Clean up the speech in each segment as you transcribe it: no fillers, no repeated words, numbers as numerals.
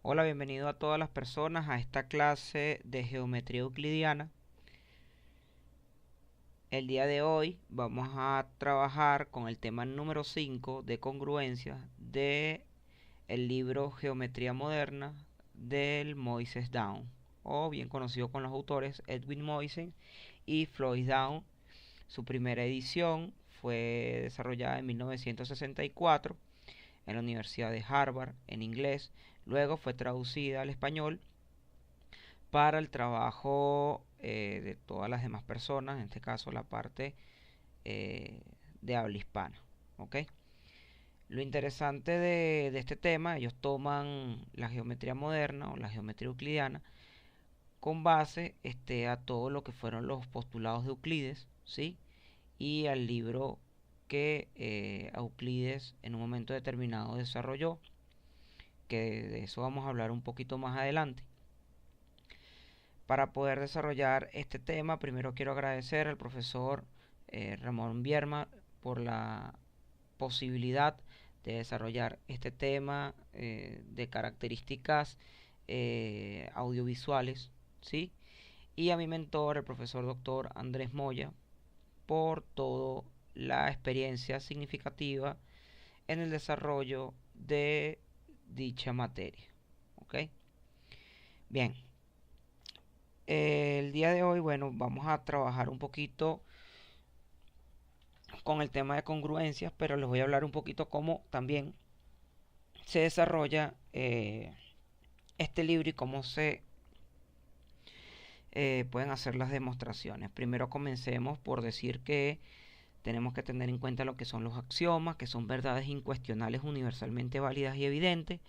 Hola, bienvenido a todas las personas a esta clase de geometría euclidiana. El día de hoy vamos a trabajar con el tema número 5 de congruencias de el libro Geometría Moderna del Moises Down, o bien conocido con los autores Edwin Moisen y Floyd Down. Su primera edición fue desarrollada en 1964 en la Universidad de Harvard en inglés. Luego fue traducida al español para el trabajo de todas las demás personas, en este caso la parte eh, de habla hispana. ¿Ok? Lo interesante de este tema, ellos toman la geometría moderna o la geometría euclidiana con base a todo lo que fueron los postulados de Euclides, ¿sí? Y al libro que Euclides en un momento determinado desarrolló, que de eso vamos a hablar un poquito más adelante. Para poder desarrollar este tema, primero quiero agradecer al profesor Ramón Bierma por la posibilidad de desarrollar este tema de características audiovisuales, ¿sí? Y a mi mentor, el profesor doctor Andrés Moya, por toda la experiencia significativa en el desarrollo de dicha materia. ¿Ok? Bien, el día de hoy, bueno, vamos a trabajar un poquito con el tema de congruencias, pero les voy a hablar un poquito cómo también se desarrolla este libro y cómo se pueden hacer las demostraciones. Primero comencemos por decir que tenemos que tener en cuenta lo que son los axiomas, que son verdades incuestionables universalmente válidas y evidentes,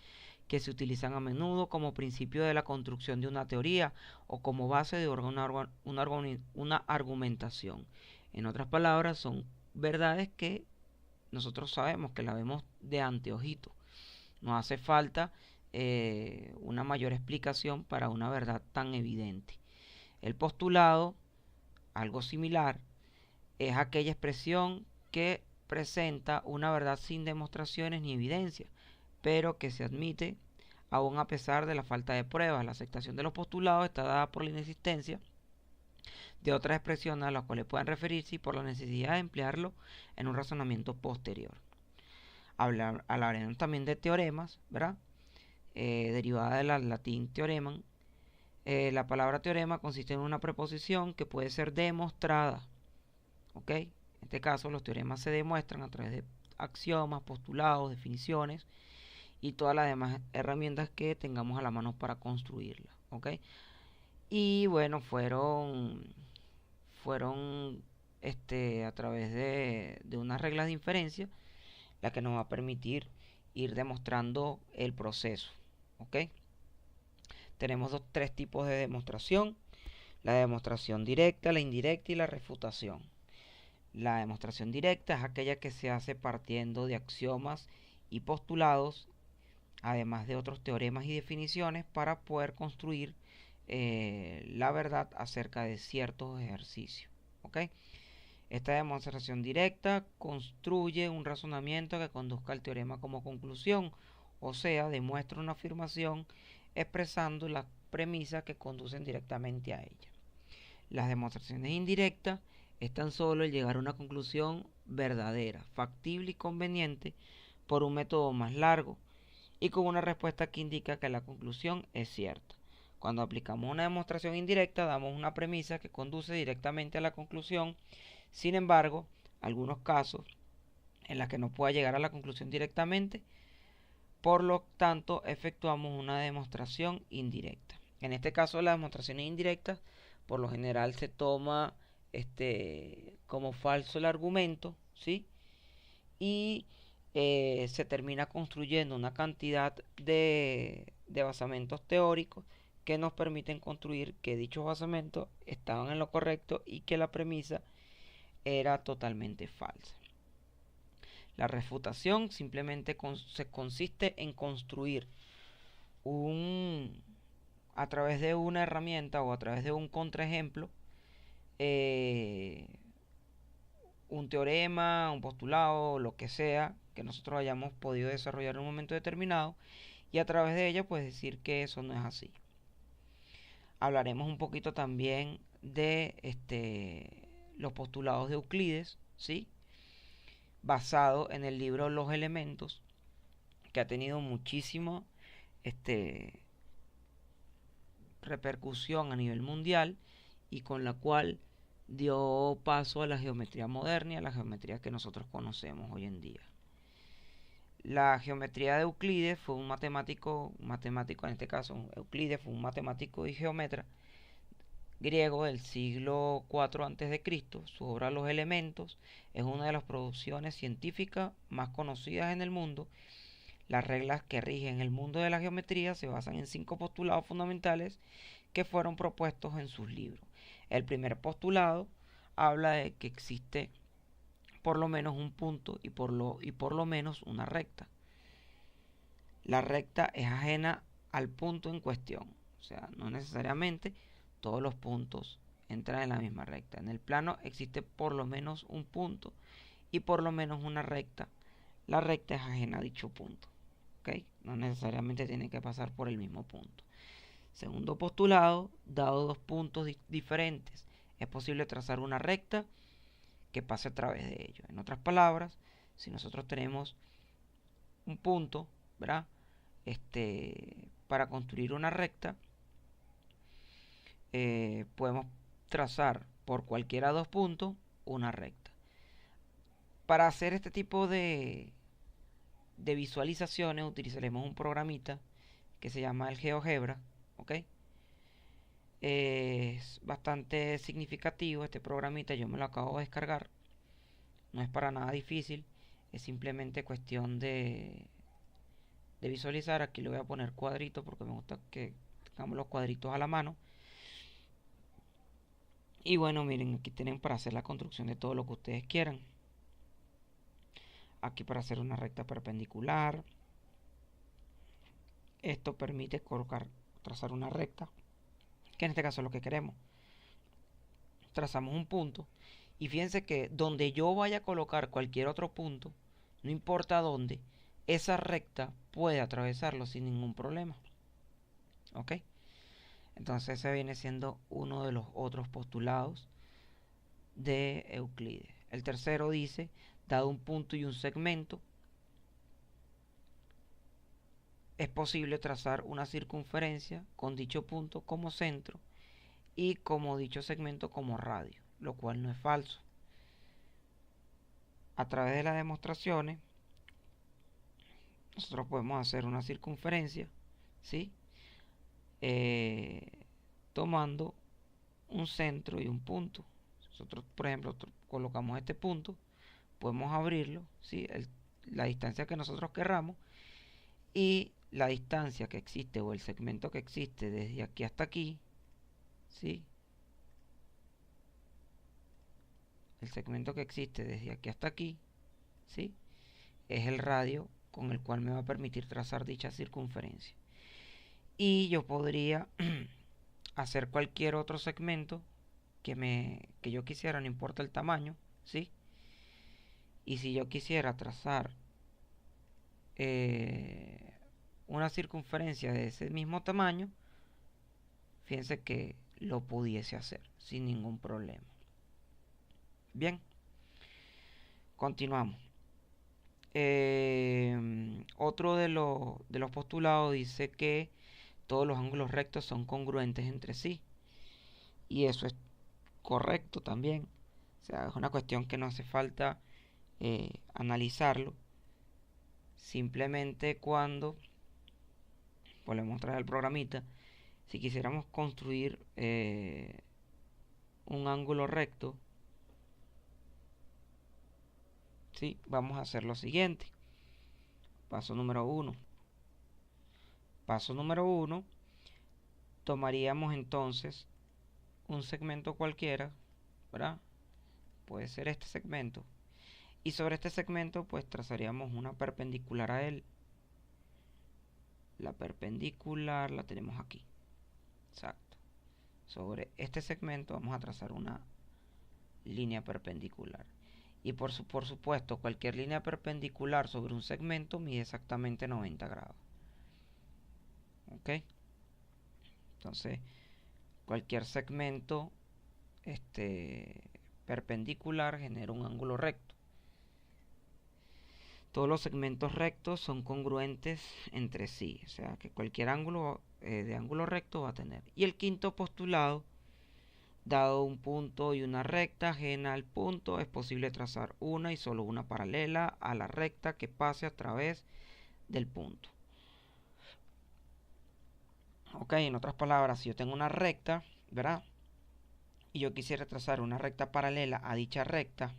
que se utilizan a menudo como principio de la construcción de una teoría o como base de una argumentación. En otras palabras, son verdades que nosotros sabemos que la vemos de anteojito. No hace falta una mayor explicación para una verdad tan evidente. El postulado, algo similar, es aquella expresión que presenta una verdad sin demostraciones ni evidencia, pero que se admite aún a pesar de la falta de pruebas. La aceptación de los postulados está dada por la inexistencia de otras expresiones a las cuales puedan referirse y por la necesidad de emplearlo en un razonamiento posterior. Hablaremos también de teoremas, ¿verdad? Derivada del latín teorema. La palabra teorema consiste en una preposición que puede ser demostrada. ¿Ok? En este caso, los teoremas se demuestran a través de axiomas, postulados, definiciones y todas las demás herramientas que tengamos a la mano para construirla. ¿Ok? Y bueno, fueron a través de unas reglas de inferencia la que nos va a permitir ir demostrando el proceso. ¿Ok? Tenemos tres tipos de demostración: la demostración directa, la indirecta y la refutación. La demostración directa es aquella que se hace partiendo de axiomas y postulados, además de otros teoremas y definiciones, para poder construir la verdad acerca de ciertos ejercicios. ¿Ok? Esta demostración directa construye un razonamiento que conduzca al teorema como conclusión, o sea, demuestra una afirmación expresando las premisas que conducen directamente a ella. Las demostraciones indirectas es tan solo el llegar a una conclusión verdadera, factible y conveniente por un método más largo y con una respuesta que indica que la conclusión es cierta. Cuando aplicamos una demostración indirecta, damos una premisa que conduce directamente a la conclusión. Sin embargo, algunos casos en los que no pueda llegar a la conclusión directamente, por lo tanto, efectuamos una demostración indirecta. En este caso, las demostraciones indirectas, por lo general, se toma como falso el argumento, ¿sí? Y se termina construyendo una cantidad de basamentos teóricos que nos permiten construir que dichos basamentos estaban en lo correcto y que la premisa era totalmente falsa. La refutación simplemente se consiste en construir a través de una herramienta o a través de un contraejemplo eh, un teorema, un postulado, lo que sea que nosotros hayamos podido desarrollar en un momento determinado, y a través de ella pues decir que eso no es así. Hablaremos un poquito también de los postulados de Euclides, ¿sí? Basado en el libro Los Elementos, que ha tenido muchísima repercusión a nivel mundial y con la cual dio paso a la geometría moderna y a la geometría que nosotros conocemos hoy en día. La geometría de Euclides fue un matemático en este caso Euclides fue un matemático y geómetra griego del siglo IV a.C. Su obra Los Elementos es una de las producciones científicas más conocidas en el mundo. Las reglas que rigen el mundo de la geometría se basan en 5 postulados fundamentales que fueron propuestos en sus libros. El primer postulado habla de que existe por lo menos un punto y por lo menos una recta. La recta es ajena al punto en cuestión, o sea, no necesariamente todos los puntos entran en la misma recta. En el plano existe por lo menos un punto y por lo menos una recta. La recta es ajena a dicho punto, ¿ok? No necesariamente tiene que pasar por el mismo punto. Segundo postulado, dado dos puntos diferentes, es posible trazar una recta que pase a través de ellos. En otras palabras, si nosotros tenemos un punto, ¿verdad? Para construir una recta, podemos trazar por cualquiera de dos puntos una recta. Para hacer este tipo de visualizaciones utilizaremos un programita que se llama el GeoGebra, ¿ok? Es bastante significativo este programita, yo me lo acabo de descargar. No es para nada difícil, es simplemente cuestión de visualizar. Aquí le voy a poner cuadritos porque me gusta que tengamos los cuadritos a la mano. Y bueno, miren, aquí tienen para hacer la construcción de todo lo que ustedes quieran. Aquí para hacer una recta perpendicular. Esto permite trazar una recta, que en este caso es lo que queremos. Trazamos un punto y fíjense que donde yo vaya a colocar cualquier otro punto, no importa dónde, esa recta puede atravesarlo sin ningún problema. ¿Ok? Entonces ese viene siendo uno de los otros postulados de Euclides. El tercero dice, dado un punto y un segmento, es posible trazar una circunferencia con dicho punto como centro y como dicho segmento como radio, lo cual no es falso. A través de las demostraciones, nosotros podemos hacer una circunferencia, ¿sí? Tomando un centro y un punto. Nosotros, por ejemplo, colocamos este punto, podemos abrirlo, ¿sí? La distancia que nosotros querramos, y la distancia que existe o el segmento que existe desde aquí hasta aquí, ¿sí? El segmento que existe desde aquí hasta aquí, ¿sí? Es el radio con el cual me va a permitir trazar dicha circunferencia. Y yo podría hacer cualquier otro segmento que yo quisiera, no importa el tamaño, ¿sí? Y si yo quisiera trazar una circunferencia de ese mismo tamaño, fíjense que lo pudiese hacer sin ningún problema. Bien, continuamos. Otro de los postulados dice que todos los ángulos rectos son congruentes entre sí. Y eso es correcto también. O sea, es una cuestión que no hace falta analizarlo. Simplemente cuando, pues le mostrar el programita, si quisiéramos construir un ángulo recto, ¿sí? Vamos a hacer lo siguiente. Paso número 1. Paso número 1. Tomaríamos entonces un segmento cualquiera, ¿verdad? Puede ser este segmento. Y sobre este segmento pues trazaríamos una perpendicular a él. La perpendicular la tenemos aquí. Exacto. Sobre este segmento vamos a trazar una línea perpendicular. Y por supuesto, cualquier línea perpendicular sobre un segmento mide exactamente 90 grados. ¿ok? Entonces, cualquier segmento perpendicular genera un ángulo recto. Todos los segmentos rectos son congruentes entre sí, o sea que cualquier ángulo de ángulo recto va a tener. Y el quinto postulado, dado un punto y una recta ajena al punto, es posible trazar una y solo una paralela a la recta que pase a través del punto. Ok, en otras palabras, si yo tengo una recta, ¿verdad? Y yo quisiera trazar una recta paralela a dicha recta,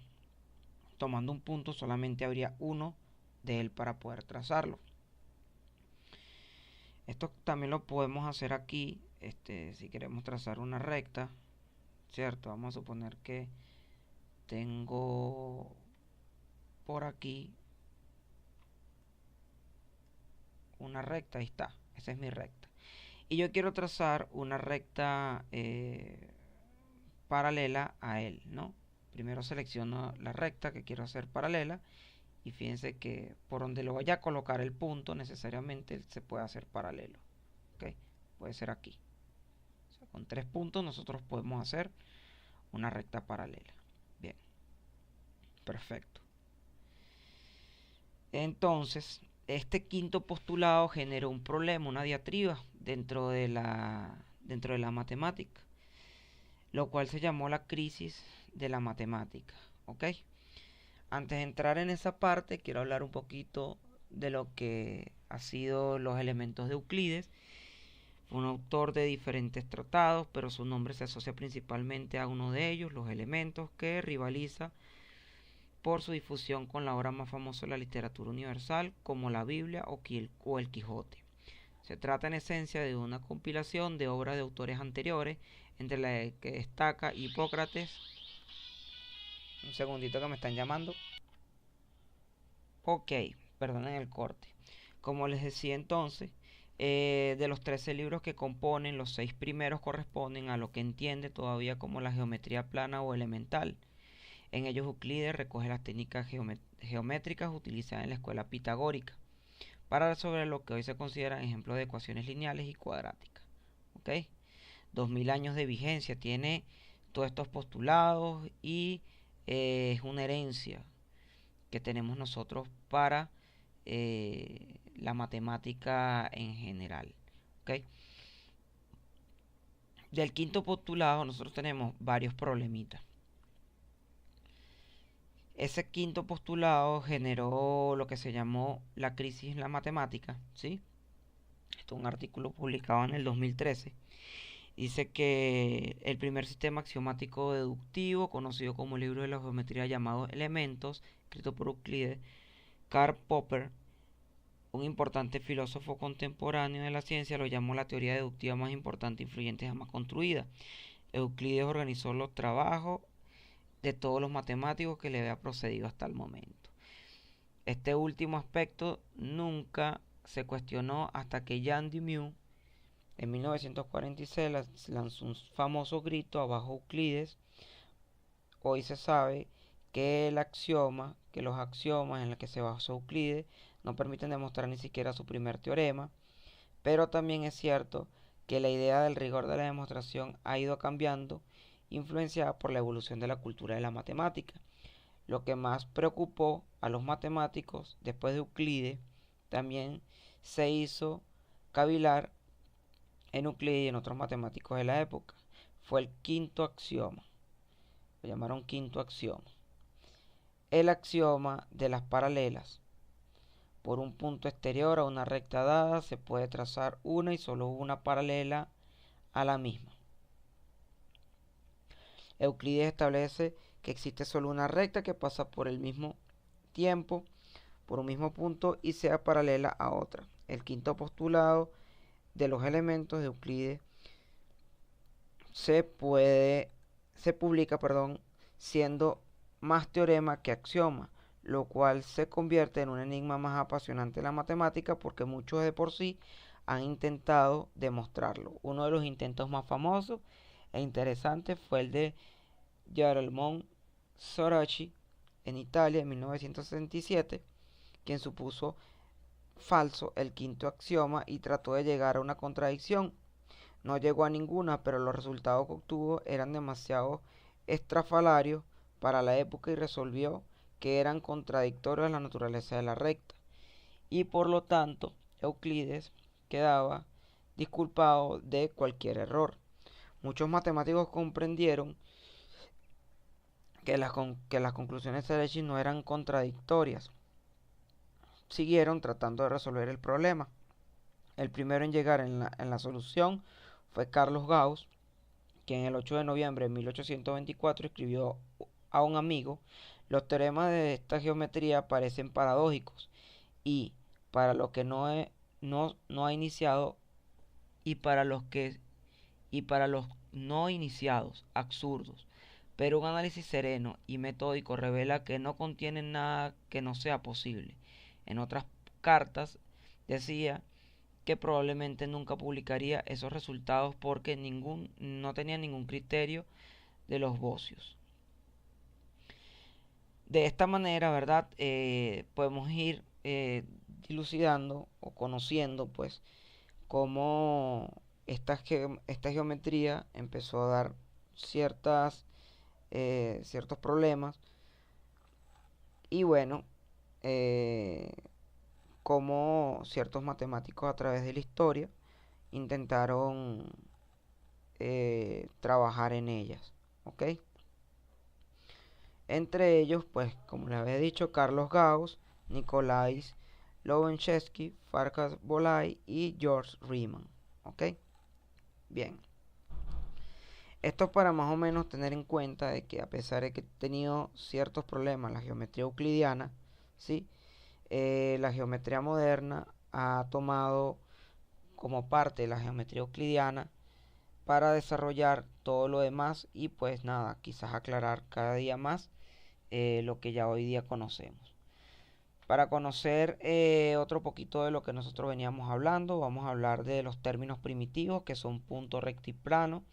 tomando un punto, solamente habría uno de él para poder trazarlo. Esto también lo podemos hacer aquí, si queremos trazar una recta, ¿cierto? Vamos a suponer que tengo por aquí una recta, ahí está, esa es mi recta. Y yo quiero trazar una recta paralela a él, ¿no? Primero selecciono la recta que quiero hacer paralela y fíjense que por donde lo vaya a colocar el punto necesariamente se puede hacer paralelo, ¿ok? Puede ser aquí. O sea, con 3 puntos nosotros podemos hacer una recta paralela. Bien, perfecto. Entonces, este quinto postulado generó un problema, una diatriba dentro de la matemática, lo cual se llamó la crisis de la matemática, ¿ok? Antes de entrar en esa parte, quiero hablar un poquito de lo que ha sido los elementos de Euclides. Fue un autor de diferentes tratados, pero su nombre se asocia principalmente a uno de ellos, los elementos, que rivaliza por su difusión con la obra más famosa de la literatura universal, como la Biblia o el Quijote. Se trata en esencia de una compilación de obras de autores anteriores, entre las que destaca Hipócrates. Un segundito que me están llamando. Ok, perdonen el corte. Como les decía entonces, de los 13 libros que componen, los 6 primeros corresponden a lo que entiende todavía como la geometría plana o elemental. En ellos Euclides recoge las técnicas geométricas utilizadas en la escuela pitagórica para sobre lo que hoy se consideran ejemplos de ecuaciones lineales y cuadráticas. ¿Ok? 2000 años de vigencia tiene todos estos postulados y es una herencia que tenemos nosotros para la matemática en general. ¿Ok? Del quinto postulado nosotros tenemos varios problemitas. Ese quinto postulado generó lo que se llamó la crisis en la matemática, ¿sí? Esto es un artículo publicado en el 2013. Dice que el primer sistema axiomático deductivo, conocido como el libro de la geometría llamado Elementos, escrito por Euclides, Karl Popper, un importante filósofo contemporáneo de la ciencia, lo llamó la teoría deductiva más importante e influyente jamás construida. Euclides organizó los trabajos de todos los matemáticos que le había procedido hasta el momento. Este último aspecto nunca se cuestionó hasta que Jean Dumieu en 1946 lanzó un famoso grito abajo Euclides. Hoy se sabe que los axiomas en los que se basó Euclides no permiten demostrar ni siquiera su primer teorema, pero también es cierto que la idea del rigor de la demostración ha ido cambiando, influenciada por la evolución de la cultura de la matemática. Lo que más preocupó a los matemáticos después de Euclides también se hizo cavilar en Euclides y en otros matemáticos de la época. Fue el quinto axioma. Lo llamaron quinto axioma. El axioma de las paralelas. Por un punto exterior a una recta dada se puede trazar una y solo una paralela a la misma. Euclides establece que existe solo una recta que pasa por el mismo tiempo, por un mismo punto y sea paralela a otra. El quinto postulado de los elementos de Euclides se publica, siendo más teorema que axioma, lo cual se convierte en un enigma más apasionante de la matemática porque muchos de por sí han intentado demostrarlo. Uno de los intentos más famosos e interesantes fue el de Girolamo Sorochi en Italia en 1967, quien supuso falso el quinto axioma y trató de llegar a una contradicción. No llegó a ninguna, pero los resultados que obtuvo eran demasiado estrafalarios para la época y resolvió que eran contradictorios a la naturaleza de la recta. Y por lo tanto, Euclides quedaba disculpado de cualquier error. Muchos matemáticos comprendieron que las conclusiones de Cauchy no eran contradictorias. Siguieron tratando de resolver el problema. El primero en llegar en la solución fue Carlos Gauss, quien el 8 de noviembre de 1824 escribió a un amigo: los teoremas de esta geometría parecen paradójicos y para lo que no ha iniciado y para los no iniciados absurdos, pero un análisis sereno y metódico revela que no contienen nada que no sea posible. En otras cartas decía que probablemente nunca publicaría esos resultados porque no tenía ningún criterio de los vocios. De esta manera, ¿verdad? Podemos ir dilucidando o conociendo, pues, cómo esta geometría empezó a dar ciertos problemas y bueno, eh, cómo ciertos matemáticos a través de la historia intentaron trabajar en ellas, ¿ok? Entre ellos, pues, como les había dicho, Carlos Gauss, Nikolai Lobachevsky, Farkas Bolay y George Riemann, ¿ok? Bien. Esto para más o menos tener en cuenta de que a pesar de que he tenido ciertos problemas en la geometría euclidiana, ¿sí? La geometría moderna ha tomado como parte de la geometría euclidiana para desarrollar todo lo demás y pues nada, quizás aclarar cada día más lo que ya hoy día conocemos. Para conocer otro poquito de lo que nosotros veníamos hablando, vamos a hablar de los términos primitivos que son punto, recto y plano.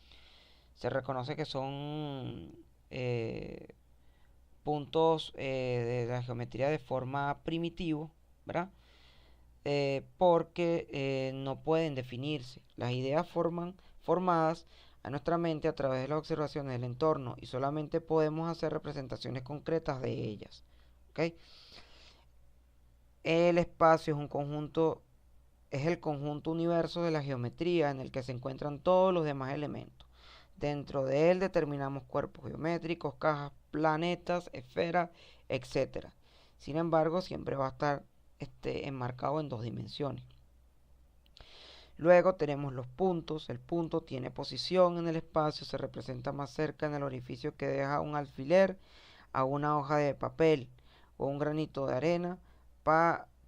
Se reconoce que son puntos de la geometría de forma primitivo, ¿verdad? Porque no pueden definirse. Las ideas formadas a nuestra mente a través de las observaciones del entorno y solamente podemos hacer representaciones concretas de ellas. ¿Okay? El espacio es el conjunto universo de la geometría en el que se encuentran todos los demás elementos. Dentro de él determinamos cuerpos geométricos, cajas, planetas, esferas, etc. Sin embargo, siempre va a estar enmarcado en dos dimensiones. Luego tenemos los puntos. El punto tiene posición en el espacio, se representa más cerca en el orificio que deja un alfiler a una hoja de papel o un granito de arena,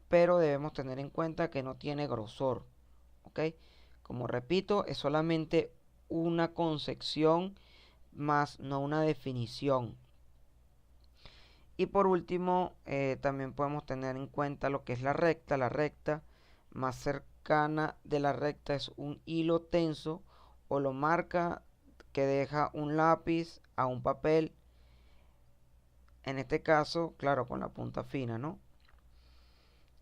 pero debemos tener en cuenta que no tiene grosor. ¿Ok? Como repito, es solamente una concepción más no una definición. Y por último, también podemos tener en cuenta lo que es la recta. La recta más cercana de la recta es un hilo tenso o lo marca que deja un lápiz a un papel. En este caso, claro, con la punta fina, ¿no?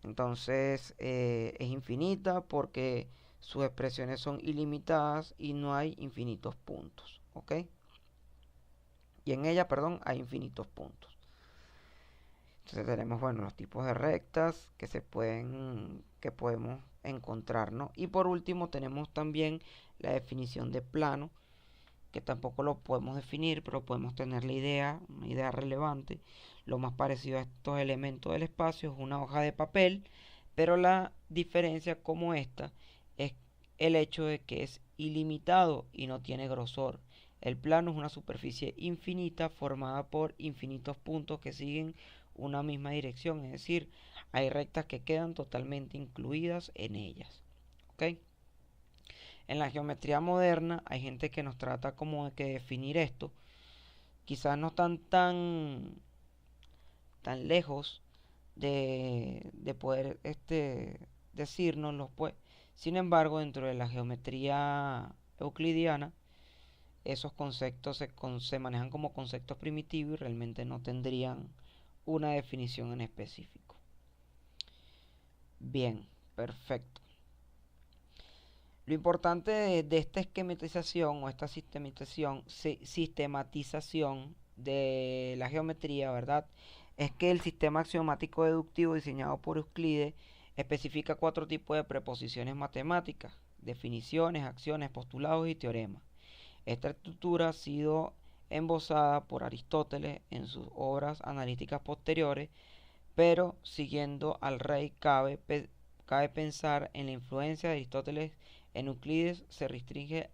Entonces es infinita porque sus expresiones son ilimitadas y no hay infinitos puntos, ¿ok? Y en ella, perdón, hay infinitos puntos. Entonces tenemos, bueno, los tipos de rectas que podemos encontrar, ¿no? Y por último tenemos también la definición de plano, que tampoco lo podemos definir, pero podemos tener una idea relevante. Lo más parecido a estos elementos del espacio es una hoja de papel, pero la diferencia como esta es el hecho de que es ilimitado y no tiene grosor. El plano es una superficie infinita formada por infinitos puntos que siguen una misma dirección, es decir, hay rectas que quedan totalmente incluidas en ellas. ¿Ok? En la geometría moderna hay gente que nos trata como de que definir esto. Quizás no están tan lejos de poder decírnoslo, pues. Sin embargo, dentro de la geometría euclidiana, esos conceptos se manejan como conceptos primitivos y realmente no tendrían una definición en específico. Bien, perfecto. Lo importante de esta esquematización o esta sistematización de la geometría, ¿verdad? Es que el sistema axiomático deductivo diseñado por Euclides especifica 4 tipos de preposiciones matemáticas: definiciones, acciones, postulados y teoremas. Esta estructura ha sido embosada por Aristóteles en sus obras analíticas posteriores, pero siguiendo al rey cabe pensar en la influencia de Aristóteles en Euclides. Se restringe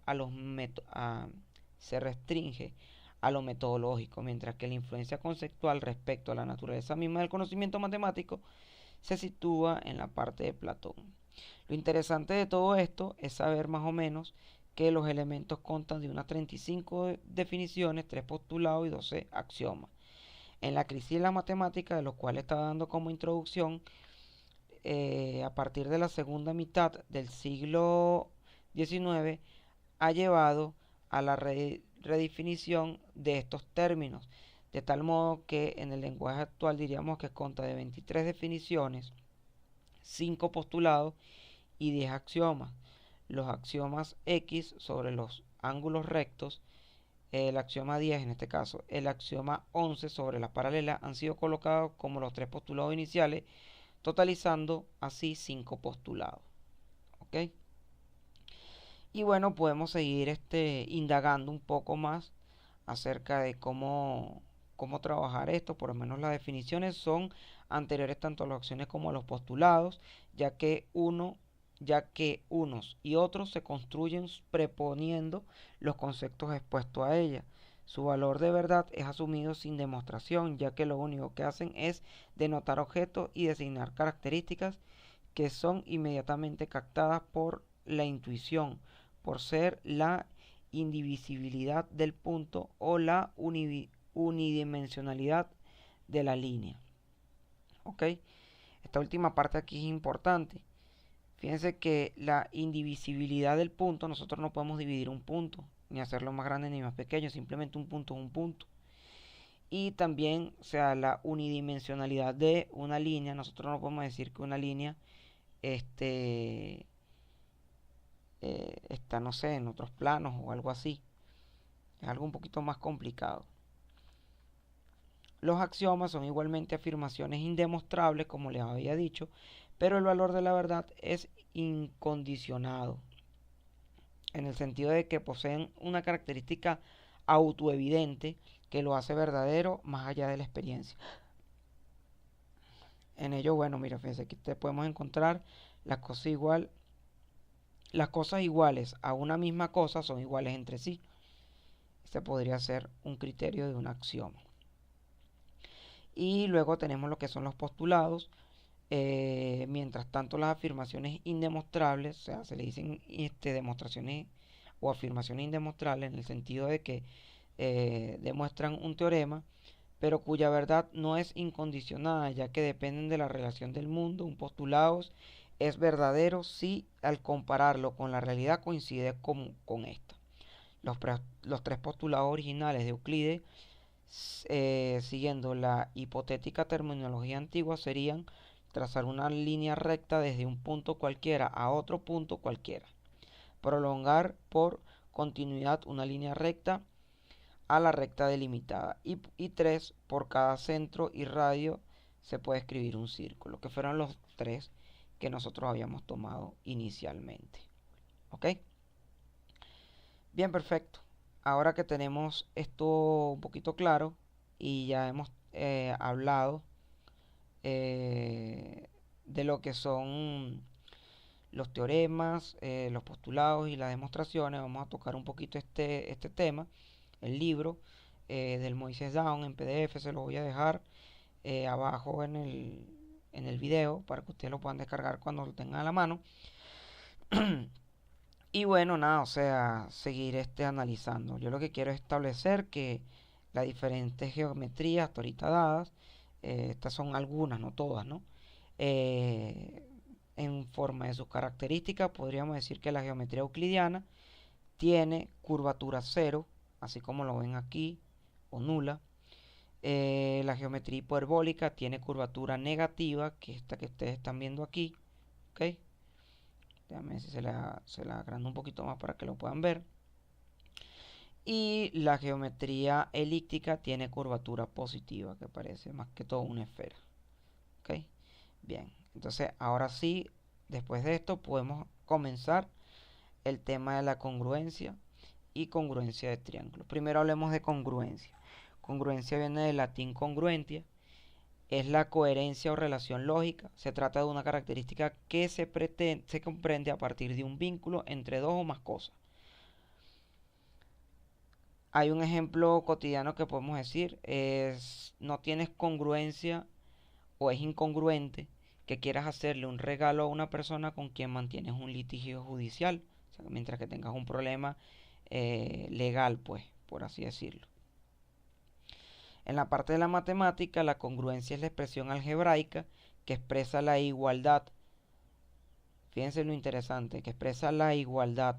a lo metodológico, mientras que la influencia conceptual respecto a la naturaleza misma del conocimiento matemático se sitúa en la parte de Platón. Lo interesante de todo esto es saber más o menos que los elementos constan de unas 35 definiciones, 3 postulados y 12 axiomas. En la crisis de la matemática, de los cuales estaba dando como introducción, a partir de la segunda mitad del siglo XIX, ha llevado a la redefinición de estos términos, de tal modo que en el lenguaje actual diríamos que consta de 23 definiciones, 5 postulados y 10 axiomas. Los axiomas X sobre los ángulos rectos, el axioma 10 en este caso, el axioma 11 sobre las paralelas, han sido colocados como los 3 postulados iniciales, totalizando así 5 postulados. ¿Ok? Y bueno, podemos seguir indagando un poco más acerca de cómo trabajar esto. Por lo menos las definiciones son anteriores tanto a las acciones como a los postulados, ya que unos y otros se construyen preponiendo los conceptos expuestos a ella. Su valor de verdad es asumido sin demostración, ya que lo único que hacen es denotar objetos y designar características que son inmediatamente captadas por la intuición, por ser la indivisibilidad del punto o la unidimensionalidad de la línea. ¿Ok? Esta última parte aquí es importante. Fíjense que la indivisibilidad del punto, nosotros no podemos dividir un punto, ni hacerlo más grande ni más pequeño, simplemente un punto es un punto. Y también, o sea, la unidimensionalidad de una línea, nosotros no podemos decir que una línea está, no sé, en otros planos o algo así. Es algo un poquito más complicado. Los axiomas son igualmente afirmaciones indemostrables, como les había dicho, pero el valor de la verdad es incondicionado, en el sentido de que poseen una característica autoevidente que lo hace verdadero más allá de la experiencia. En ello, bueno, mira, fíjense, aquí te podemos encontrar las cosas las cosas iguales a una misma cosa son iguales entre sí. Este podría ser un criterio de un axioma. Y luego tenemos lo que son los postulados. Mientras tanto, las afirmaciones indemostrables, o sea, se le dicen demostraciones o afirmaciones indemostrables en el sentido de que demuestran un teorema, pero cuya verdad no es incondicionada, ya que dependen de la relación del mundo. Un postulado es verdadero si al compararlo con la realidad coincide con esta. Los 3 postulados originales de Euclides, siguiendo la hipotética terminología antigua, serían: trazar una línea recta desde un punto cualquiera a otro punto cualquiera; prolongar por continuidad una línea recta a la recta delimitada; y 3, por cada centro y radio se puede escribir un círculo, que fueron los 3 que nosotros habíamos tomado inicialmente. ¿Ok? Bien, perfecto. Ahora que tenemos esto un poquito claro y ya hemos hablado de lo que son los teoremas, los postulados y las demostraciones, vamos a tocar un poquito este tema. El libro del Moisés Down en PDF se lo voy a dejar abajo en el video para que ustedes lo puedan descargar cuando lo tengan a la mano. Y bueno, nada, o sea, seguir analizando. Yo lo que quiero es establecer que las diferentes geometrías hasta ahorita dadas, estas son algunas, no todas, ¿no? En forma de sus características, podríamos decir que la geometría euclidiana tiene curvatura cero, así como lo ven aquí, o nula. La geometría hiperbólica tiene curvatura negativa, que es esta que ustedes están viendo aquí, ¿ok? Déjame ver si se la agrando un poquito más para que lo puedan ver. Y la geometría elíptica tiene curvatura positiva, que parece más que todo una esfera. ¿Ok? Bien, entonces ahora sí, después de esto podemos comenzar el tema de la congruencia y congruencia de triángulos. Primero hablemos de congruencia. Congruencia viene del latín congruentia. Es la coherencia o relación lógica. Se trata de una característica que se comprende a partir de un vínculo entre dos o más cosas. Hay un ejemplo cotidiano que podemos decir, es no tienes congruencia o es incongruente que quieras hacerle un regalo a una persona con quien mantienes un litigio judicial, o sea, mientras que tengas un problema legal, pues, por así decirlo. En la parte de la matemática, la congruencia es la expresión algebraica que expresa la igualdad. Fíjense lo interesante, que expresa la igualdad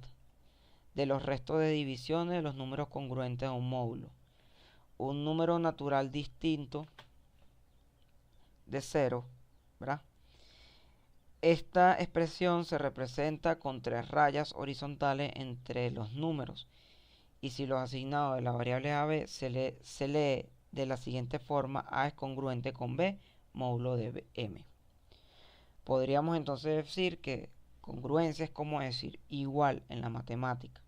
de los restos de divisiones de los números congruentes a un módulo. Un número natural distinto de cero, ¿verdad? Esta expresión se representa con tres rayas horizontales entre los números. Y si los asignados de la variable AB se lee de la siguiente forma: A es congruente con B, módulo de M. Podríamos entonces decir que congruencia es como decir igual en la matemática,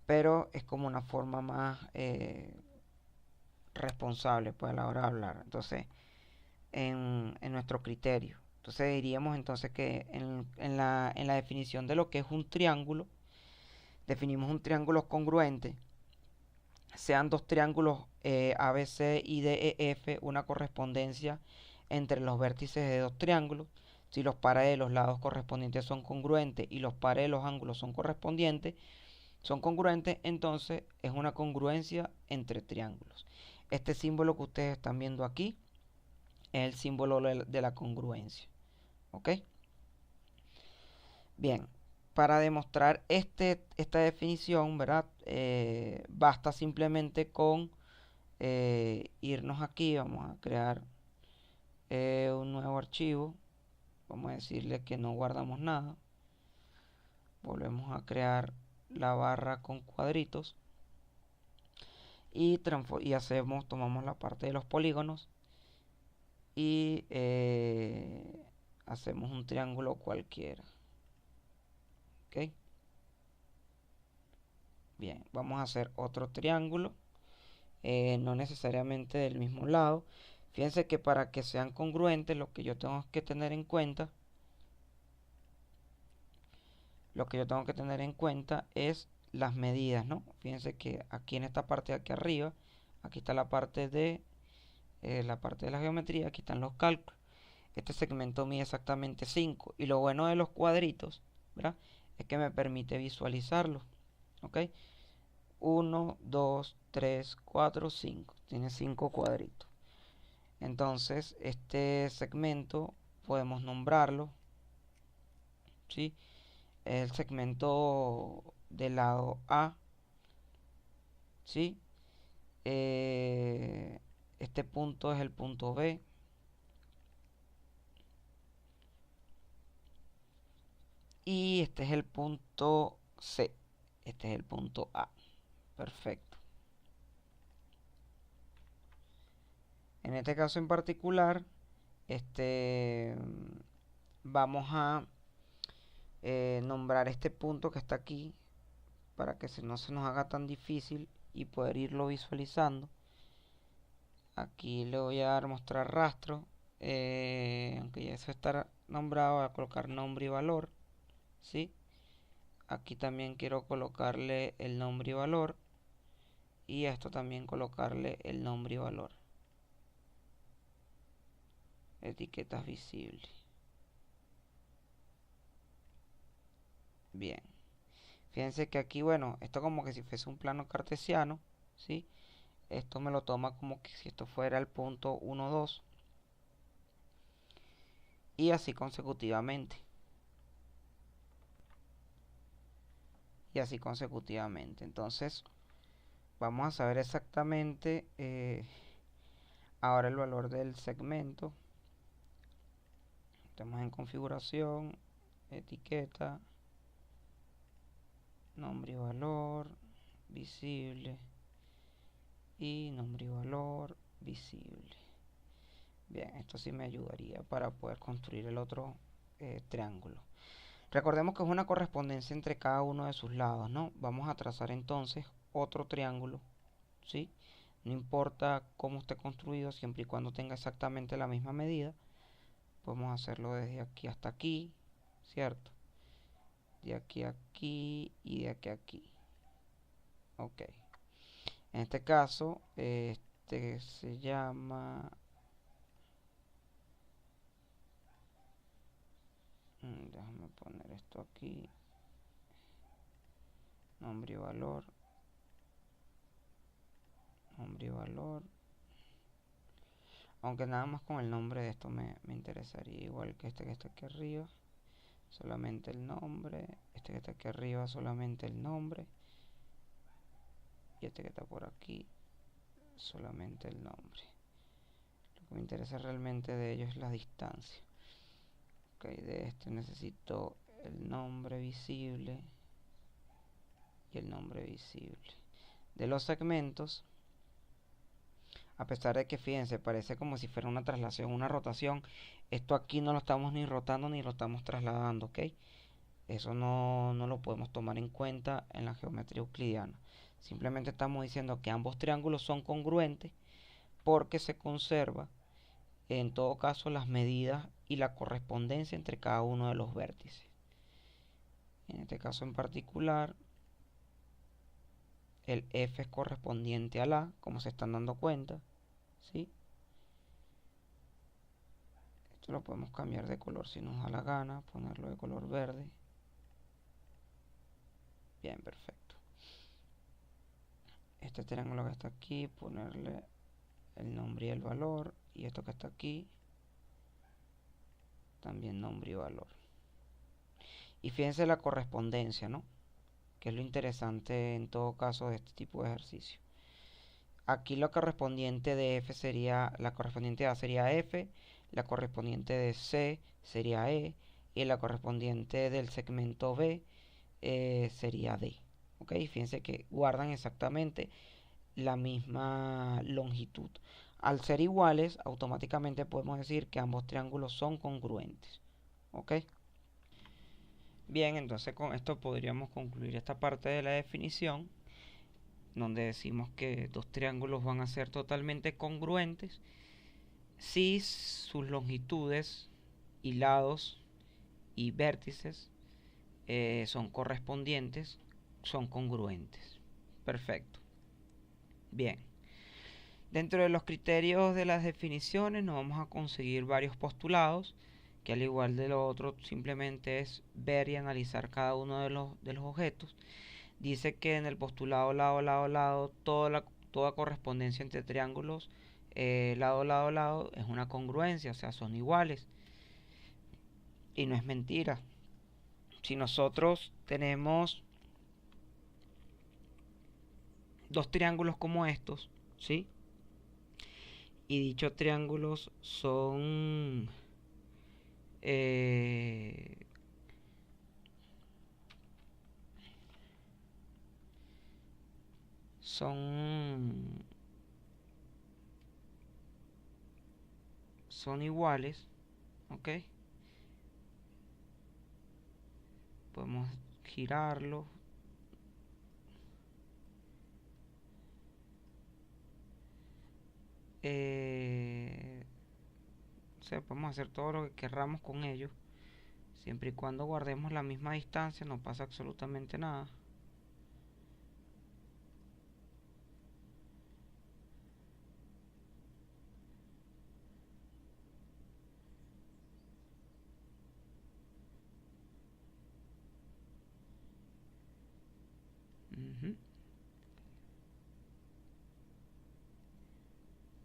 pero es como una forma más responsable pues, a la hora de hablar. Entonces, en nuestro criterio. Entonces diríamos entonces que en la definición de lo que es un triángulo, definimos un triángulo congruente, sean dos triángulos ABC y DEF, una correspondencia entre los vértices de dos triángulos. Si los pares de los lados correspondientes son congruentes y los pares de los ángulos son congruentes, entonces es una congruencia entre triángulos. Este símbolo que ustedes están viendo aquí es el símbolo de la congruencia. ¿Ok? Bien, para demostrar esta definición, ¿verdad? Basta simplemente con irnos aquí, vamos a crear un nuevo archivo, vamos a decirle que no guardamos nada, volvemos a crear la barra con cuadritos y tomamos la parte de los polígonos y hacemos un triángulo cualquiera. ¿Ok? Bien, vamos a hacer otro triángulo, no necesariamente del mismo lado. Fíjense que para que sean congruentes, lo que yo tengo que tener en cuenta es las medidas, ¿no? Fíjense que aquí en esta parte de aquí arriba, aquí está la parte de la geometría, aquí están los cálculos. Este segmento mide exactamente 5 y lo bueno de los cuadritos, ¿verdad? Es que me permite visualizarlo, ¿ok? 1, 2, 3, 4, 5. Tiene 5 cuadritos. Entonces, este segmento podemos nombrarlo, ¿sí? El segmento del lado A, ¿sí? Este punto es el punto B. Y este es el punto C. Este es el punto A. Perfecto. En este caso en particular, vamos a nombrar este punto que está aquí para que no se nos haga tan difícil y poder irlo visualizando. Aquí le voy a dar mostrar rastro, aunque ya eso está nombrado, voy a colocar nombre y valor, ¿sí? Aquí también quiero colocarle el nombre y valor y a esto también colocarle el nombre y valor. Etiquetas visibles. Bien. Fíjense que aquí, bueno, esto como que si fuese un plano cartesiano, ¿sí? Esto me lo toma como que si esto fuera el punto 1, 2. Y así consecutivamente. Y así consecutivamente. Entonces, vamos a saber exactamente ahora el valor del segmento. Estamos en configuración, etiqueta, nombre y valor, visible, y nombre y valor, visible. Bien, esto sí me ayudaría para poder construir el otro triángulo. Recordemos que es una correspondencia entre cada uno de sus lados, ¿no? Vamos a trazar entonces otro triángulo, ¿sí? No importa cómo esté construido, siempre y cuando tenga exactamente la misma medida. Podemos hacerlo desde aquí hasta aquí, ¿cierto? De aquí a aquí y de aquí a aquí. Ok. En este caso, este se llama... déjame poner esto aquí. Nombre y valor. Nombre y valor. Aunque nada más con el nombre de esto me interesaría, igual que está aquí arriba. Solamente el nombre. Este que está aquí arriba, solamente el nombre. Y este que está por aquí, solamente el nombre. Lo que me interesa realmente de ellos es la distancia. Ok, de este necesito el nombre visible y el nombre visible. De los segmentos, a pesar de que fíjense, parece como si fuera una traslación, una rotación, esto aquí no lo estamos ni rotando ni lo estamos trasladando, ¿ok? Eso no lo podemos tomar en cuenta en la geometría euclidiana. Simplemente estamos diciendo que ambos triángulos son congruentes porque se conserva en todo caso las medidas y la correspondencia entre cada uno de los vértices. En este caso en particular, el F es correspondiente al A, como se están dando cuenta, ¿sí? Esto lo podemos cambiar de color si nos da la gana, ponerlo de color verde. Bien, perfecto. Este triángulo que está aquí, ponerle el nombre y el valor. Y esto que está aquí, también nombre y valor. Y fíjense la correspondencia, ¿no? Que es lo interesante en todo caso de este tipo de ejercicio. Aquí lo correspondiente de F sería, la correspondiente de A sería F, la correspondiente de C sería E, y la correspondiente del segmento B sería D. ¿Ok? Fíjense que guardan exactamente la misma longitud. Al ser iguales, automáticamente podemos decir que ambos triángulos son congruentes. ¿Ok? Bien, entonces con esto podríamos concluir esta parte de la definición, donde decimos que dos triángulos van a ser totalmente congruentes si sus longitudes y lados y vértices son correspondientes, son congruentes. Perfecto. Bien. Dentro de los criterios de las definiciones nos vamos a conseguir varios postulados, que al igual de lo otro simplemente es ver y analizar cada uno de los objetos. Dice que en el postulado lado, lado, lado, toda correspondencia entre triángulos lado, lado, lado es una congruencia, o sea, son iguales. Y no es mentira. Si nosotros tenemos dos triángulos como estos, ¿sí? Y dichos triángulos son eh, son iguales, ¿ok? Podemos girarlo. O sea, podemos hacer todo lo que querramos con ellos. Siempre y cuando guardemos la misma distancia, no pasa absolutamente nada.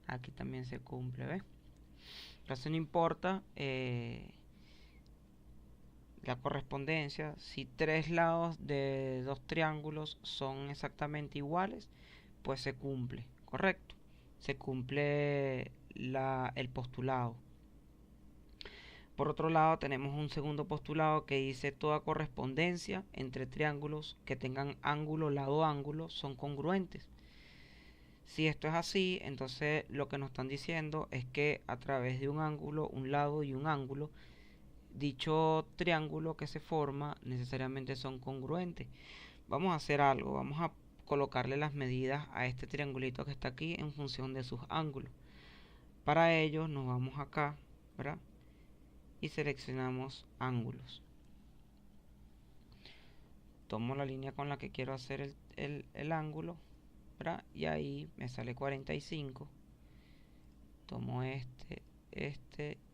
Aquí también se cumple, ¿ves? Entonces no importa la correspondencia. Si tres lados de dos triángulos son exactamente iguales, pues se cumple, ¿correcto? Se cumple el postulado. Por otro lado, tenemos un segundo postulado que dice toda correspondencia entre triángulos que tengan ángulo, lado, ángulo son congruentes. Si esto es así, entonces lo que nos están diciendo es que a través de un ángulo, un lado y un ángulo, dicho triángulo que se forma necesariamente son congruentes. Vamos a hacer algo, vamos a colocarle las medidas a este triangulito que está aquí en función de sus ángulos. Para ello nos vamos acá, ¿verdad? Y seleccionamos ángulos. Tomo la línea con la que quiero hacer el ángulo, ¿verdad? Y ahí me sale 45. Tomo este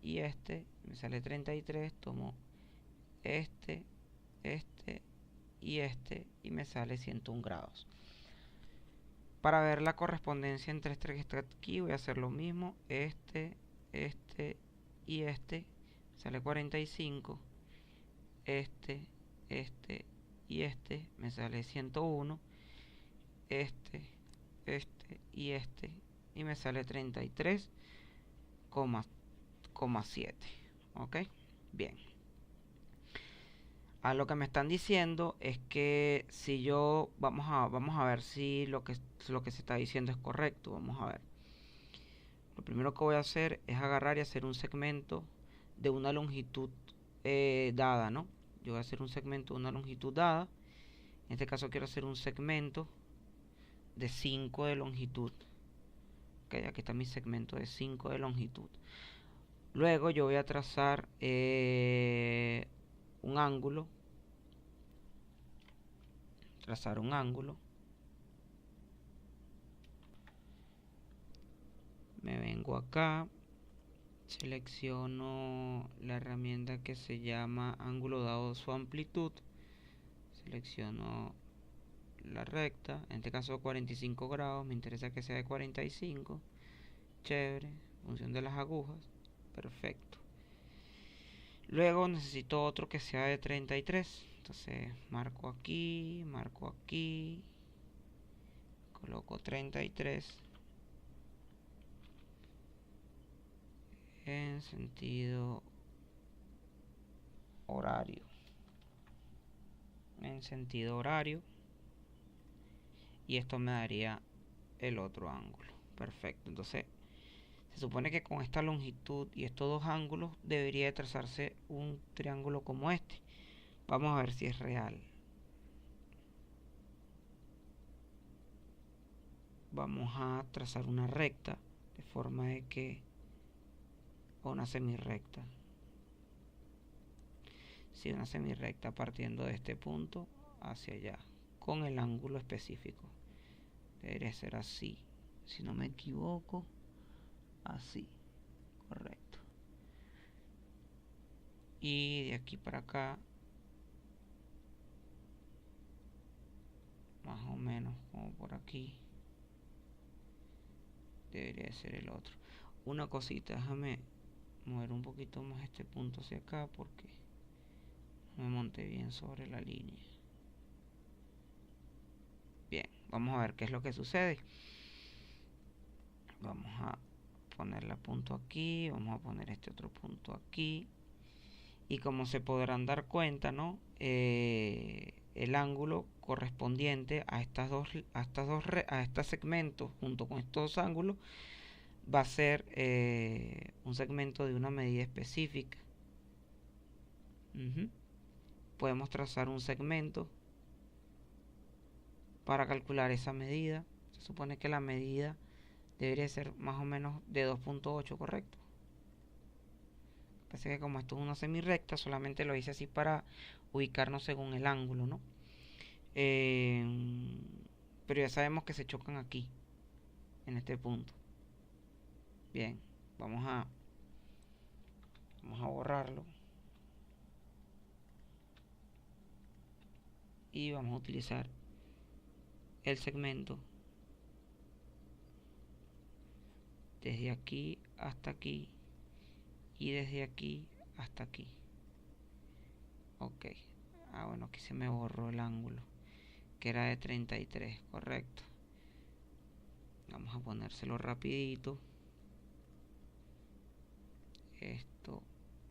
y este, me sale 33. Tomo este y me sale 101 grados. Para ver la correspondencia entre este que está aquí voy a hacer lo mismo. Este y este sale 45. Este y este me sale 101. Este y me sale 33,7. Ok, bien. Lo que me están diciendo es que si yo vamos a ver si lo que se está diciendo es correcto. Vamos a ver. Lo primero que voy a hacer es agarrar y hacer un segmento de una longitud dada, ¿no? Yo voy a hacer un segmento de una longitud dada. En este caso quiero hacer un segmento de 5 de longitud. Ok, aquí está mi segmento de 5 de longitud. Luego yo voy a trazar un ángulo. Me vengo acá, selecciono la herramienta que se llama ángulo dado su amplitud, selecciono la recta, en este caso 45 grados, me interesa que sea de 45, chévere, función de las agujas, perfecto. Luego necesito otro que sea de 33, entonces marco aquí, coloco 33 en sentido horario. Y esto me daría el otro ángulo. Perfecto. Entonces se supone que con esta longitud y estos dos ángulos debería de trazarse un triángulo como este. Vamos a ver si es real. Vamos a trazar una recta de forma de que, o una semirrecta. Sí, una semirrecta partiendo de este punto hacia allá con el ángulo específico. Debería ser así, si no me equivoco, así, correcto. Y de aquí para acá, más o menos como por aquí, debería ser el otro. Una cosita, déjame mover un poquito más este punto hacia acá porque no me monté bien sobre la línea. Bien, vamos a ver qué es lo que sucede. Vamos a ponerle punto aquí, vamos a poner este otro punto aquí. Y como se podrán dar cuenta, ¿no? El ángulo correspondiente a estos segmentos junto con estos ángulos va a ser un segmento de una medida específica. Podemos trazar un segmento para calcular esa medida. Se supone que la medida debería ser más o menos de 2.8, ¿correcto? Parece que como esto es una semirrecta, solamente lo hice así para ubicarnos según el ángulo, ¿no? Pero ya sabemos que se chocan aquí, en este punto. Bien, vamos a borrarlo. Y vamos a utilizar el segmento desde aquí hasta aquí y desde aquí hasta aquí. Ok. Bueno, aquí se me borró el ángulo, que era de 33, correcto. Vamos a ponérselo rapidito.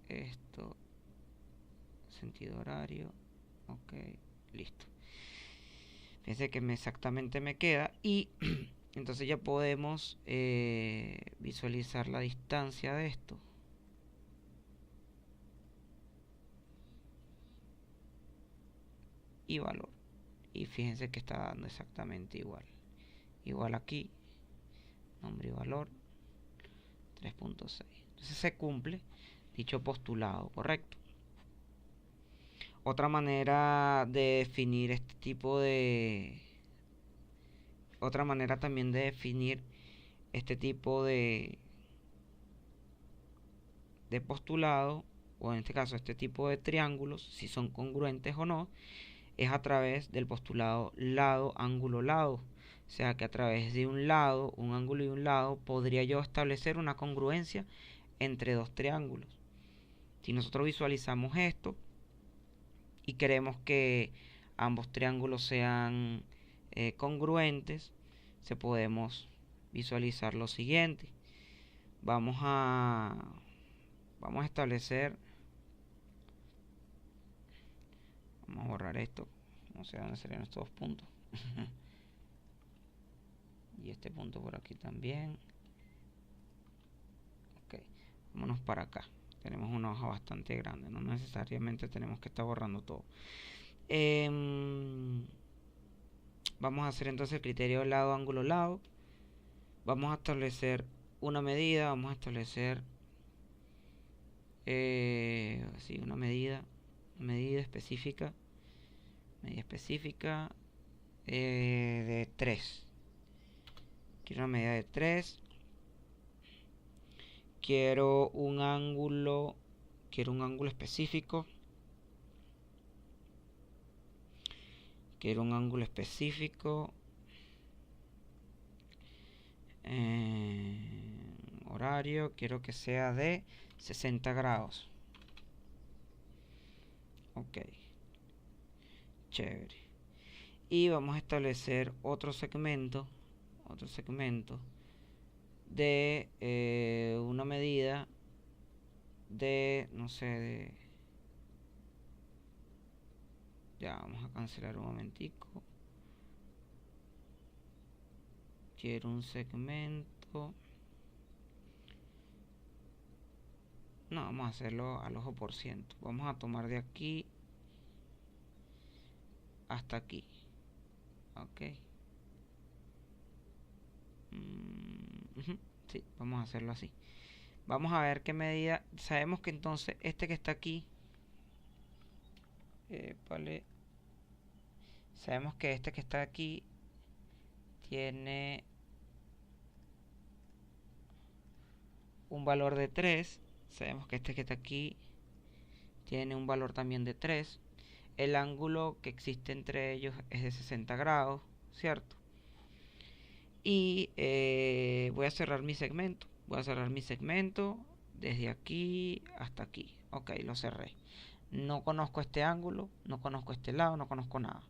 esto, sentido horario, ok, listo. Fíjense que exactamente me queda y entonces ya podemos visualizar la distancia de esto. Y valor. Y fíjense que está dando exactamente igual. Igual aquí, nombre y valor, 3.6. Entonces se cumple dicho postulado, correcto. Otra manera de definir este tipo de... Otra manera también de definir este tipo de postulado, o en este caso este tipo de triángulos, si son congruentes o no, es a través del postulado lado, ángulo, lado. O sea que a través de un lado, un ángulo y un lado, podría yo establecer una congruencia entre dos triángulos. Si nosotros visualizamos esto y queremos que ambos triángulos sean congruentes, se podemos visualizar lo siguiente. Vamos a establecer, vamos a borrar esto, no sé dónde serían estos dos puntos. Y este punto por aquí también. Ok, vámonos para acá. Tenemos una hoja bastante grande, no necesariamente tenemos que estar borrando todo. Vamos a hacer entonces el criterio lado, ángulo, lado. Vamos a establecer una medida, vamos a establecer sí, una medida específica, de 3. Quiero una medida de 3. Quiero un ángulo específico. Horario, quiero que sea de 60 grados. Ok, chévere. Y vamos a establecer otro segmento de una medida de, no sé, ya vamos a cancelar un momentico. Quiero un segmento, no, vamos a hacerlo al ojo por ciento. Vamos a tomar de aquí hasta aquí. Ok. Sí, vamos a hacerlo así. Vamos a ver qué medida. Sabemos que entonces este que está aquí, sabemos que este que está aquí tiene un valor de 3. Sabemos que este que está aquí tiene un valor también de 3. El ángulo que existe entre ellos es de 60 grados, ¿cierto? Y voy a cerrar mi segmento. Desde aquí hasta aquí. Ok, lo cerré. No conozco este ángulo, no conozco este lado, no conozco nada.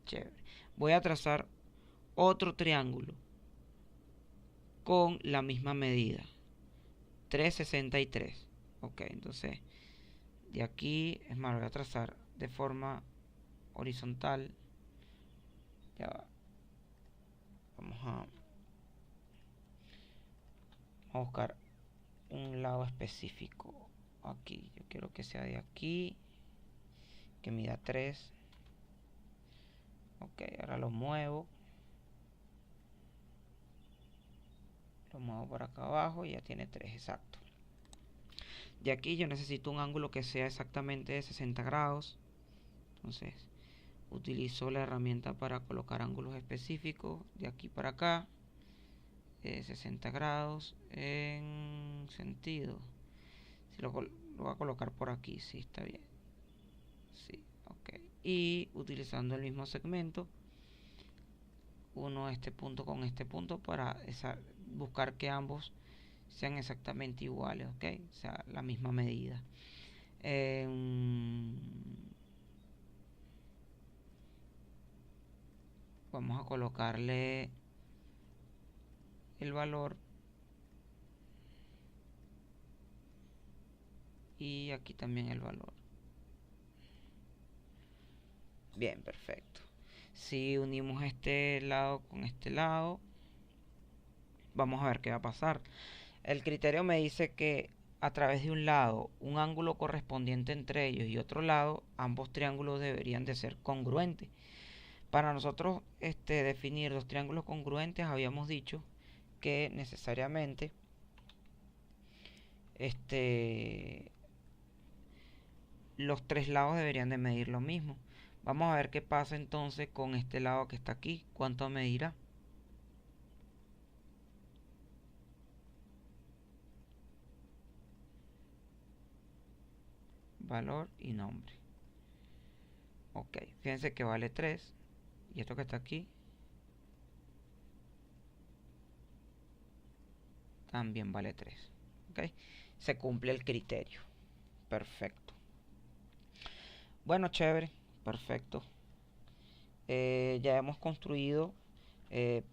Chévere. Voy a trazar otro triángulo con la misma medida. 363. Ok, entonces de aquí, es más, lo voy a trazar de forma horizontal. Ya va. Vamos a buscar un lado específico. Aquí, yo quiero que sea de aquí, que mida 3. Ok, ahora lo muevo por acá abajo y ya tiene 3, exacto. De aquí yo necesito un ángulo que sea exactamente de 60 grados. Entonces utilizo la herramienta para colocar ángulos específicos de aquí para acá. 60 grados en sentido. Si lo voy a colocar por aquí, sí, está bien. Sí, ok. Y utilizando el mismo segmento, uno este punto con este punto para buscar que ambos sean exactamente iguales, ok, o sea, la misma medida. Vamos a colocarle el valor y aquí también el valor. Bien, perfecto. Si unimos este lado con este lado, vamos a ver qué va a pasar. El criterio me dice que a través de un lado, un ángulo correspondiente entre ellos y otro lado, ambos triángulos deberían de ser congruentes. Para nosotros definir los triángulos congruentes, habíamos dicho que necesariamente los tres lados deberían de medir lo mismo. Vamos a ver qué pasa entonces con este lado que está aquí. ¿Cuánto medirá? Valor y nombre. Ok, fíjense que vale 3. Y esto que está aquí también vale 3. Ok, se cumple el criterio. Perfecto. Bueno, chévere. Perfecto. Ya hemos construido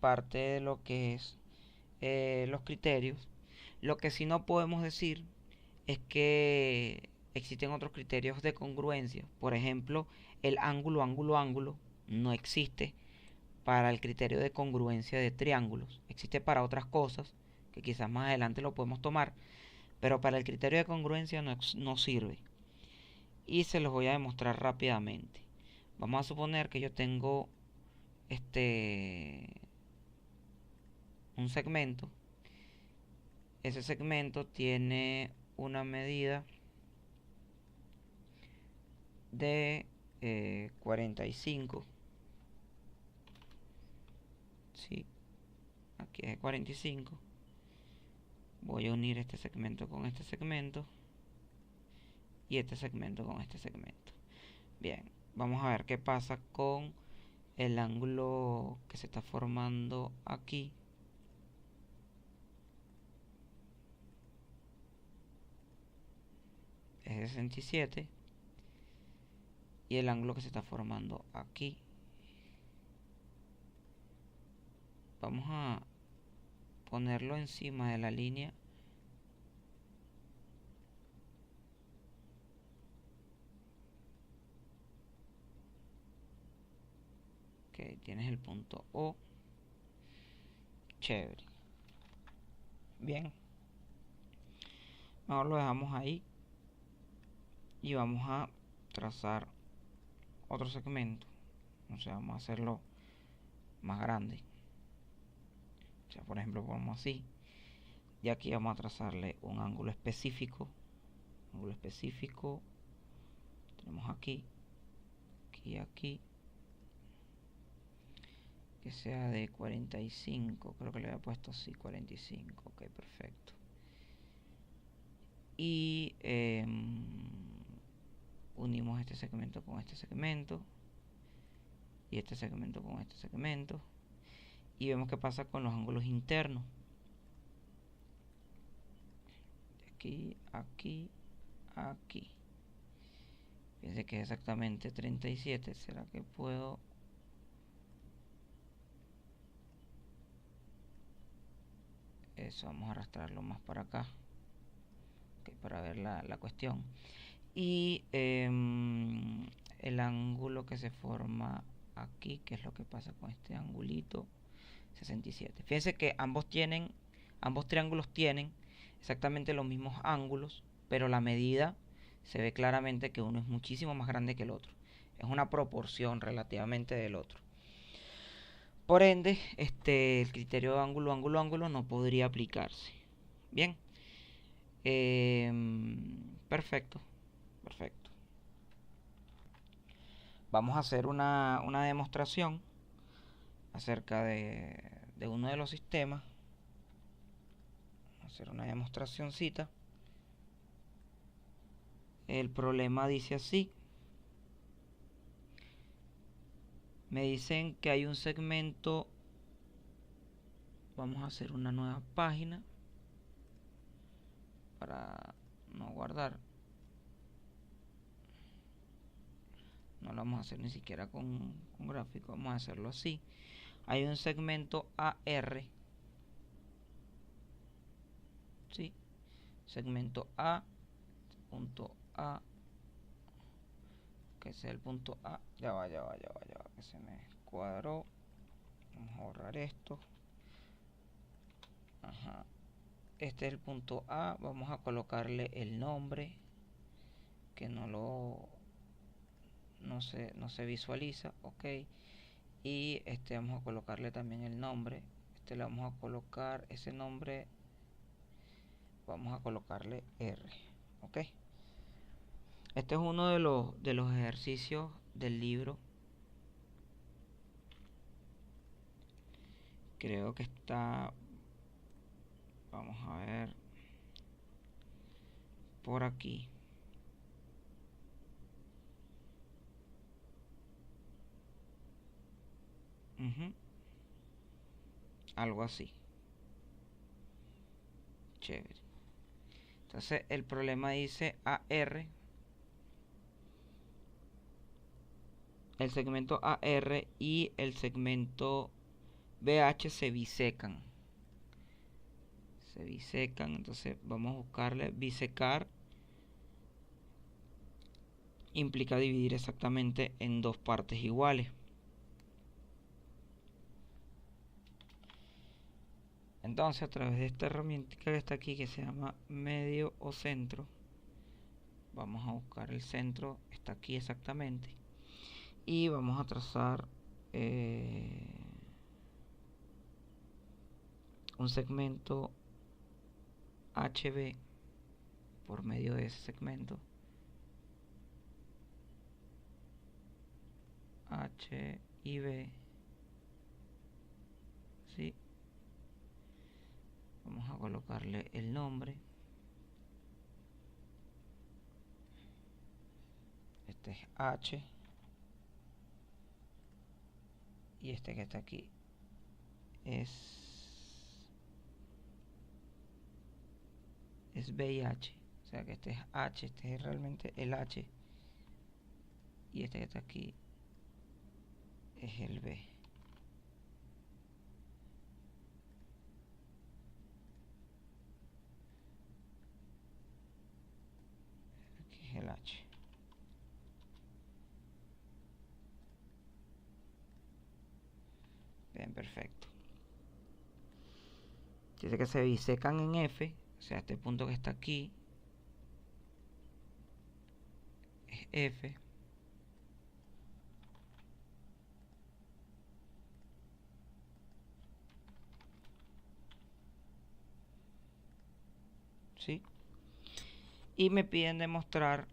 parte de lo que es los criterios. Lo que sí no podemos decir es que existen otros criterios de congruencia. Por ejemplo, el ángulo, ángulo, ángulo no existe para el criterio de congruencia de triángulos. Existe para otras cosas que quizás más adelante lo podemos tomar, pero para el criterio de congruencia no sirve. Y se los voy a demostrar rápidamente. Vamos a suponer que yo tengo un segmento. Ese segmento tiene una medida de 45. ¿Sí? Aquí es 45. Voy a unir este segmento con este segmento y este segmento con este segmento. Bien, vamos a ver qué pasa con el ángulo que se está formando aquí. Es 67. Y el ángulo que se está formando aquí. Vamos a ponerlo encima de la línea. Ok, tienes el punto O. Chévere. Bien. Ahora lo dejamos ahí. Y vamos a trazar otro segmento. O sea, vamos a hacerlo más grande. O sea, por ejemplo, ponemos así. Y aquí vamos a trazarle un ángulo específico. Ángulo específico. Tenemos aquí. Aquí, aquí. Que sea de 45. Creo que le había puesto así, 45. Ok, perfecto. Y unimos este segmento con este segmento. Y este segmento con este segmento. Y vemos qué pasa con los ángulos internos. Aquí, aquí, aquí. Fíjense que es exactamente 37. ¿Será que puedo? Eso, vamos a arrastrarlo más para acá. Okay, para ver la cuestión. Y el ángulo que se forma aquí, que es lo que pasa con este angulito, 67. Fíjense que ambos triángulos tienen exactamente los mismos ángulos, pero la medida se ve claramente que uno es muchísimo más grande que el otro. Es una proporción relativamente del otro. Por ende, el criterio de ángulo, ángulo, ángulo no podría aplicarse. Bien. Perfecto. Perfecto. Vamos a hacer una demostración acerca de uno de los sistemas. Vamos a hacer una demostracióncita. El problema dice así. Me dicen que hay un segmento. Vamos a hacer una nueva página para no guardar. No lo vamos a hacer ni siquiera con gráfico. Vamos a hacerlo así. Hay un segmento AR. ¿Sí? Segmento A. punto A, que sea el punto A. Ya va, que se me cuadró. Vamos a borrar esto. Ajá. Este es el punto A. Vamos a colocarle el nombre, que no se visualiza. Ok. Y vamos a colocarle también el nombre. Le vamos a colocar ese nombre. Vamos a colocarle R. Ok. Este es uno de los ejercicios del libro. Creo que está, vamos a ver, por aquí. Algo así. Chévere. Entonces el problema dice AR. El segmento AR y el segmento BH se bisecan. Entonces vamos a buscarle bisecar. Implica dividir exactamente en dos partes iguales. Entonces, a través de esta herramienta que está aquí, que se llama medio o centro, vamos a buscar el centro, está aquí exactamente, y vamos a trazar un segmento HB por medio de ese segmento. H y B, ¿sí? Vamos a colocarle el nombre. Este es H. Y este que está aquí es B y H. O sea que este es H, este es realmente el H. Y este que está aquí es el B. Aquí es el H. Bien, perfecto. Dice que se bisecan en F. O sea, este punto que está aquí es F. ¿Sí? Y me piden demostrar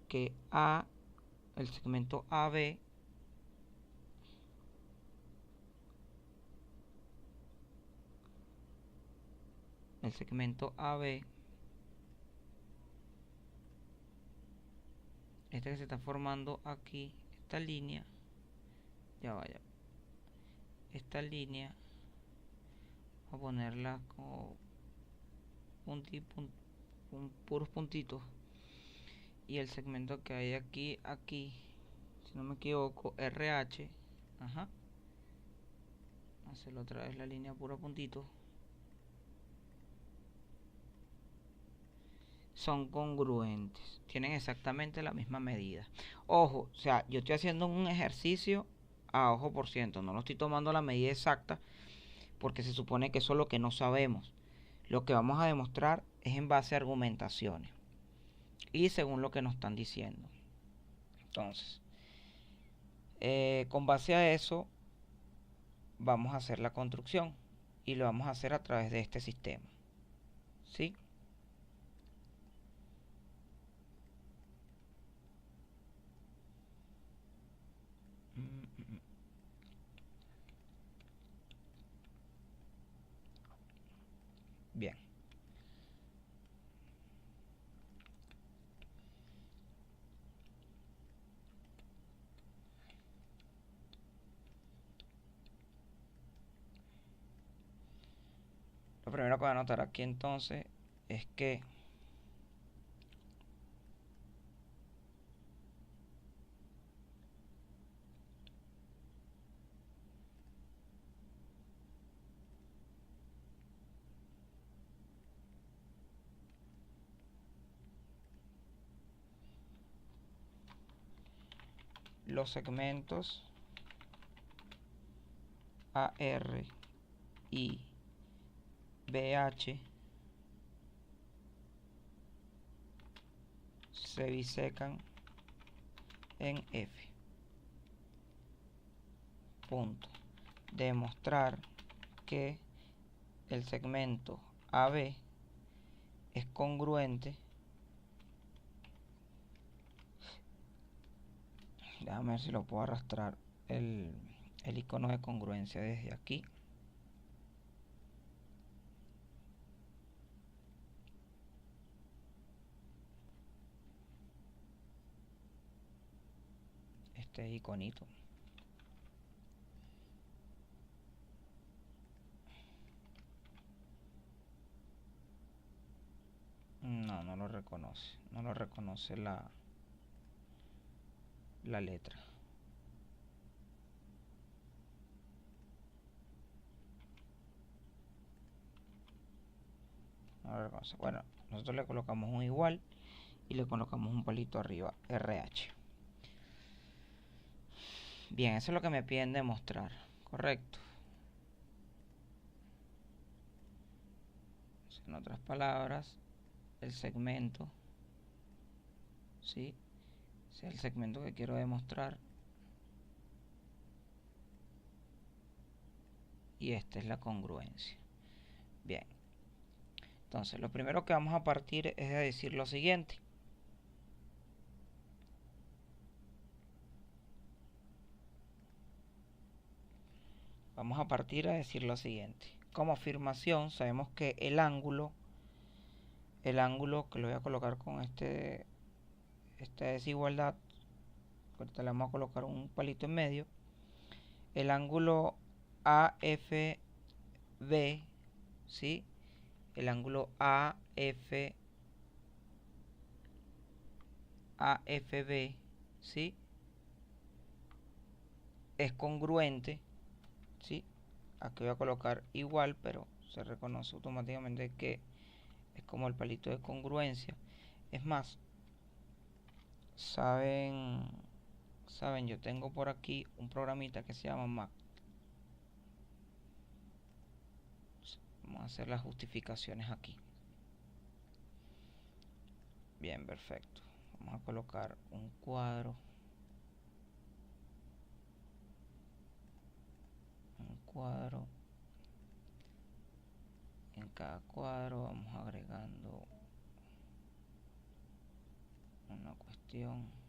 que A, el segmento AB, este que se está formando aquí, esta línea, ya vaya, esta línea, voy a ponerla como puros puntitos, y el segmento que hay aquí, si no me equivoco, RH, ajá, hacerlo otra vez la línea puro puntito, son congruentes, tienen exactamente la misma medida. Ojo, o sea, yo estoy haciendo un ejercicio a ojo por ciento, no lo estoy tomando la medida exacta, porque se supone que eso es lo que no sabemos. Lo que vamos a demostrar es en base a argumentaciones y según lo que nos están diciendo. Entonces, con base a eso, vamos a hacer la construcción y lo vamos a hacer a través de este sistema. ¿Sí? Bien. Lo primero que voy a anotar aquí entonces es que los segmentos AR y BH se bisecan en F. Punto. Demostrar que el segmento AB es congruente. Déjame ver si lo puedo arrastrar el icono de congruencia desde aquí. Este iconito. No lo reconoce. No lo reconoce la letra. No lo reconoce. Bueno, nosotros le colocamos un igual y le colocamos un palito arriba, RH. Bien, eso es lo que me piden demostrar. Correcto. En otras palabras, el segmento, ¿sí? Ese es el segmento que quiero demostrar. Y esta es la congruencia. Bien. Entonces, lo primero que vamos a partir es de decir lo siguiente. Vamos a partir a decir lo siguiente. Como afirmación, sabemos que el ángulo que lo voy a colocar con esta desigualdad, ahorita le vamos a colocar un palito en medio, el ángulo AFB, ¿sí? El ángulo AFB, ¿sí? Es congruente, ¿sí? Aquí voy a colocar igual, pero se reconoce automáticamente que es como el palito de congruencia. Es más, saben, yo tengo por aquí un programita que se llama Mac. Vamos a hacer las justificaciones aquí. Bien, perfecto. Vamos a colocar un cuadro. En cada cuadro vamos agregando una cuestión.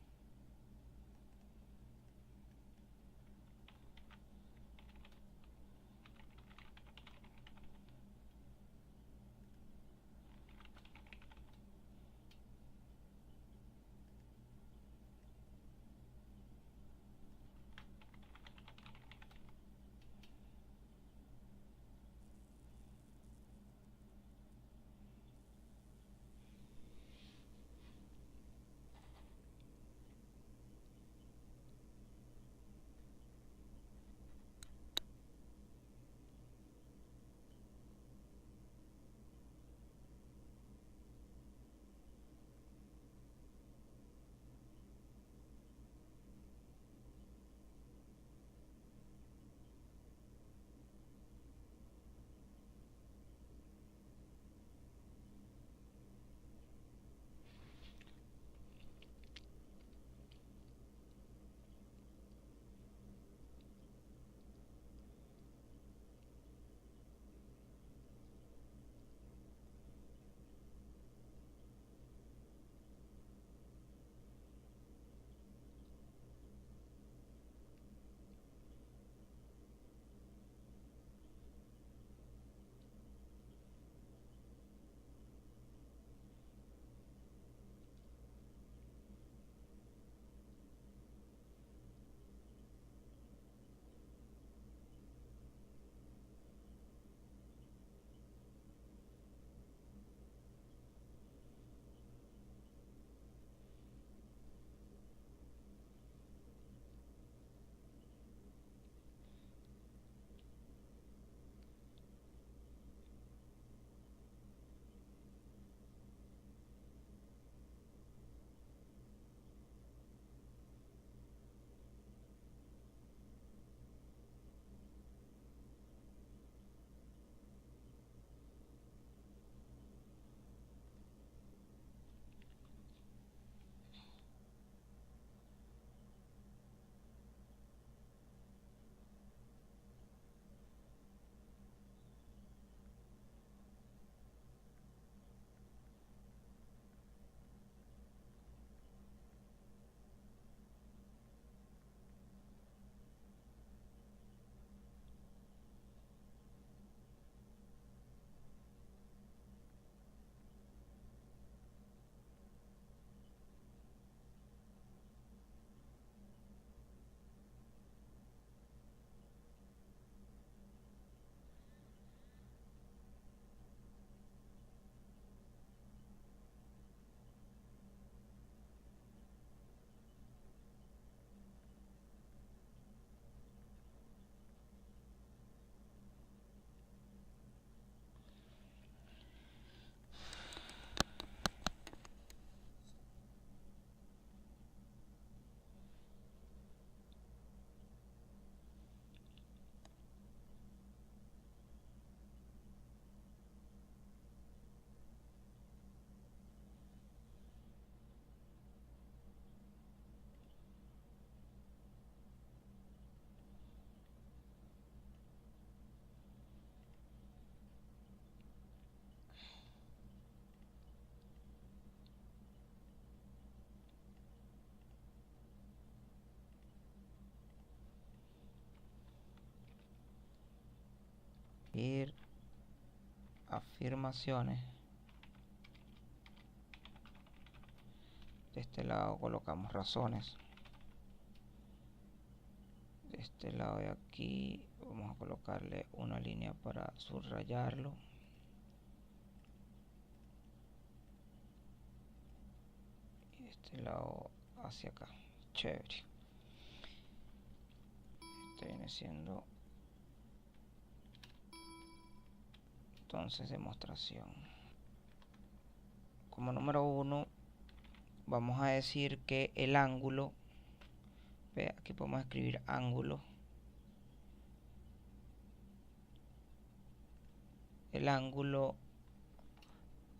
Ir afirmaciones. De este lado colocamos razones. De este lado de aquí vamos a colocarle una línea para subrayarlo. Y de este lado hacia acá. Chévere. Este viene siendo entonces demostración. Como número 1 vamos a decir que el ángulo, ve, aquí podemos escribir ángulo. El ángulo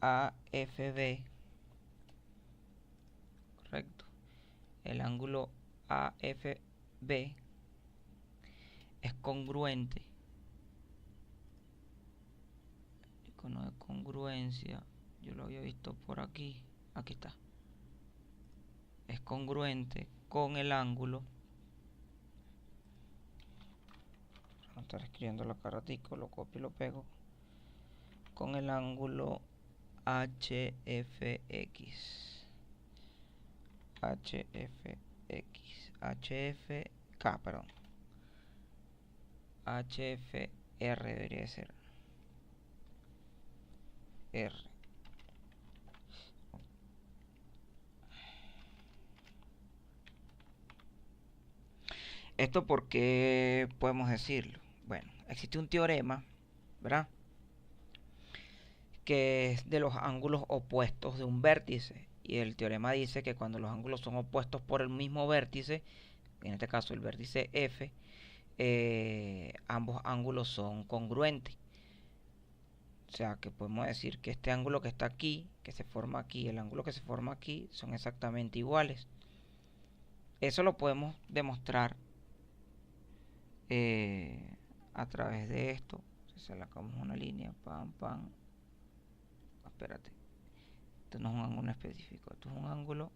AFB, correcto. El ángulo AFB es congruente. El icono de congruencia, yo lo había visto por aquí. Aquí está. Es congruente con el ángulo. Voy a estar escribiendo la caratico, lo copio y lo pego. Con el ángulo HFX. HFK, perdón. HFR debería ser. R. Esto porque podemos decirlo. Bueno, existe un teorema, ¿verdad? Que es de los ángulos opuestos de un vértice. Y el teorema dice que cuando los ángulos son opuestos por el mismo vértice, en este caso el vértice F, ambos ángulos son congruentes. O sea que podemos decir que este ángulo que está aquí, que se forma aquí, el ángulo que se forma aquí, son exactamente iguales. Eso lo podemos demostrar a través de esto. Si sacamos una línea, pam, pam. Espérate. Esto no es un ángulo específico, esto es un ángulo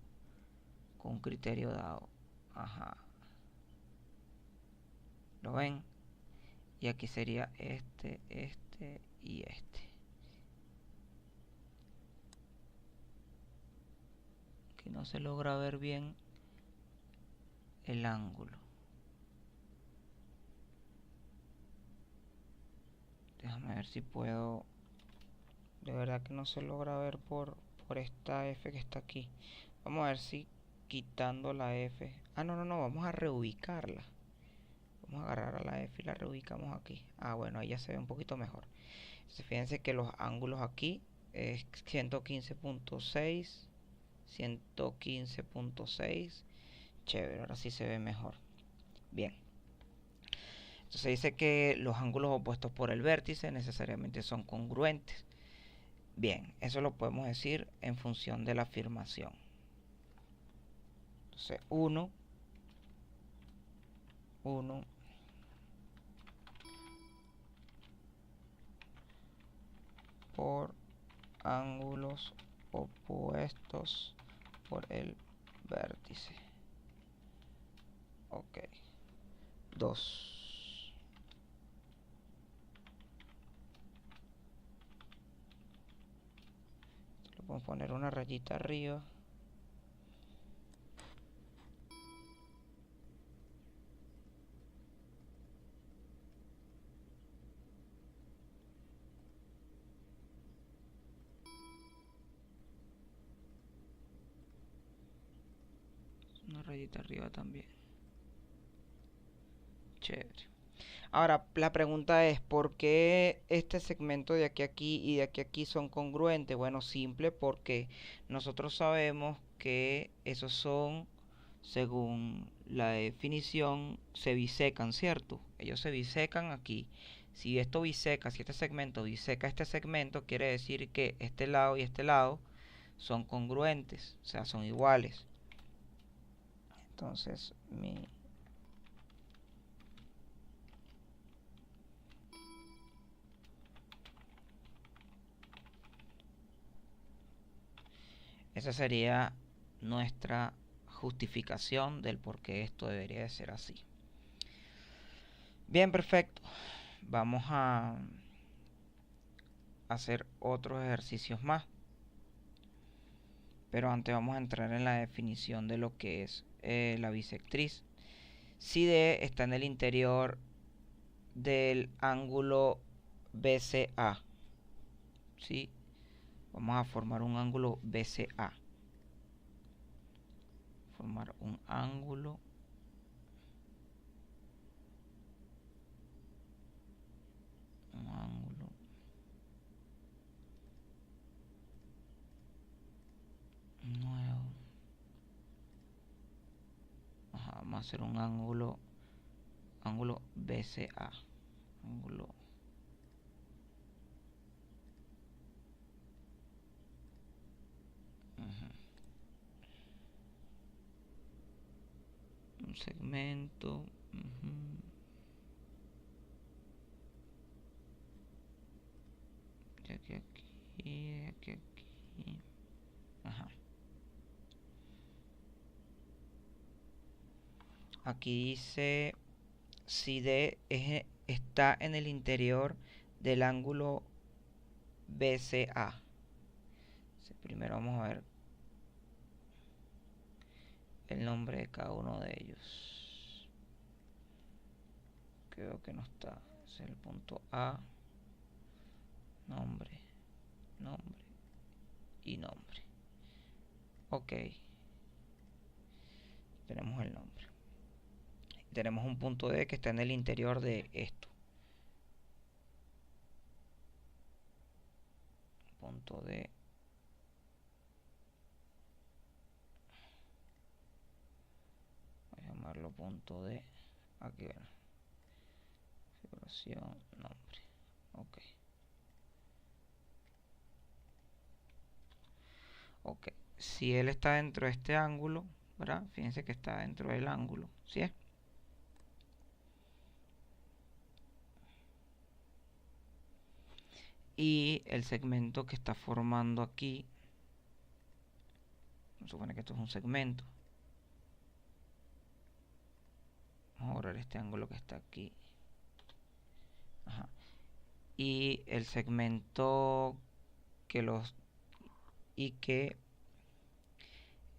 con un criterio dado. Ajá. ¿Lo ven? Y aquí sería este y este. Aquí no se logra ver bien el ángulo. Déjame ver si puedo. De verdad que no se logra ver por esta F que está aquí. Vamos a ver si quitando la F. Ah, no, vamos a reubicarla. Vamos a agarrar a la F y la reubicamos aquí. Ah, bueno, ahí ya se ve un poquito mejor. Entonces, fíjense que los ángulos aquí es 115.6, 115.6. Chévere, ahora sí se ve mejor. Bien. Entonces dice que los ángulos opuestos por el vértice necesariamente son congruentes. Bien, eso lo podemos decir en función de la afirmación. Entonces, 1 por ángulos opuestos por el vértice. Ok. 2. Le podemos poner una rayita arriba. Una rayita arriba también. Chévere. Ahora, la pregunta es, ¿por qué este segmento de aquí a aquí y de aquí a aquí son congruentes? Bueno, simple, porque nosotros sabemos que esos son, según la definición, se bisecan, ¿cierto? Ellos se bisecan aquí. Si esto biseca, si este segmento biseca este segmento, quiere decir que este lado y este lado son congruentes, o sea, son iguales. Entonces, esa sería nuestra justificación del por qué esto debería de ser así. Bien, perfecto. Vamos a hacer otros ejercicios más. Pero antes vamos a entrar en la definición de lo que es la bisectriz. Si D está en el interior del ángulo BCA, ¿sí? Vamos a formar un ángulo BCA. Formar un ángulo nuevo. Vamos a hacer un ángulo BCA. Ángulo un segmento. De aquí a aquí, de aquí a aquí. Aquí dice si D está en el interior del ángulo BCA. Primero vamos a ver el nombre de cada uno de ellos. Creo que no está. Es el punto A. Nombre. Nombre. Y nombre. Ok. Tenemos el nombre. Tenemos un punto D que está en el interior de esto. Punto D. Voy a llamarlo punto D. Aquí ven. Configuración, nombre. Ok. Ok. Si él está dentro de este ángulo, ¿verdad? Fíjense que está dentro del ángulo. ¿Sí es? Y el segmento que está formando aquí, vamos a suponer que esto es un segmento. Vamos a borrar este ángulo que está aquí. Y el segmento que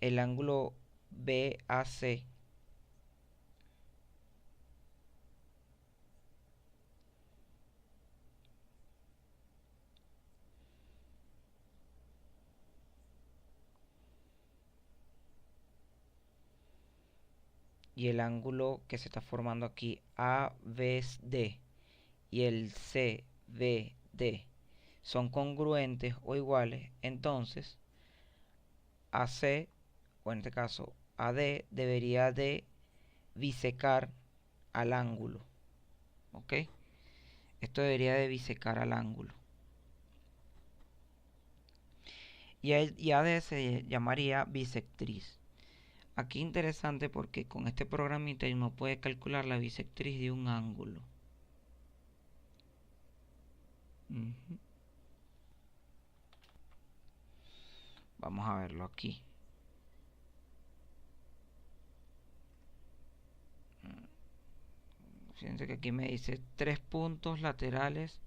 el ángulo BAC y el ángulo que se está formando aquí ABD y el CBD son congruentes o iguales, entonces AC, o en este caso AD, debería de bisecar al ángulo. ¿Ok? Esto debería de bisecar al ángulo. Y AD se llamaría bisectriz. Aquí interesante porque con este programita uno puede calcular la bisectriz de un ángulo. Vamos a verlo aquí. Fíjense que aquí me dice 3 puntos laterales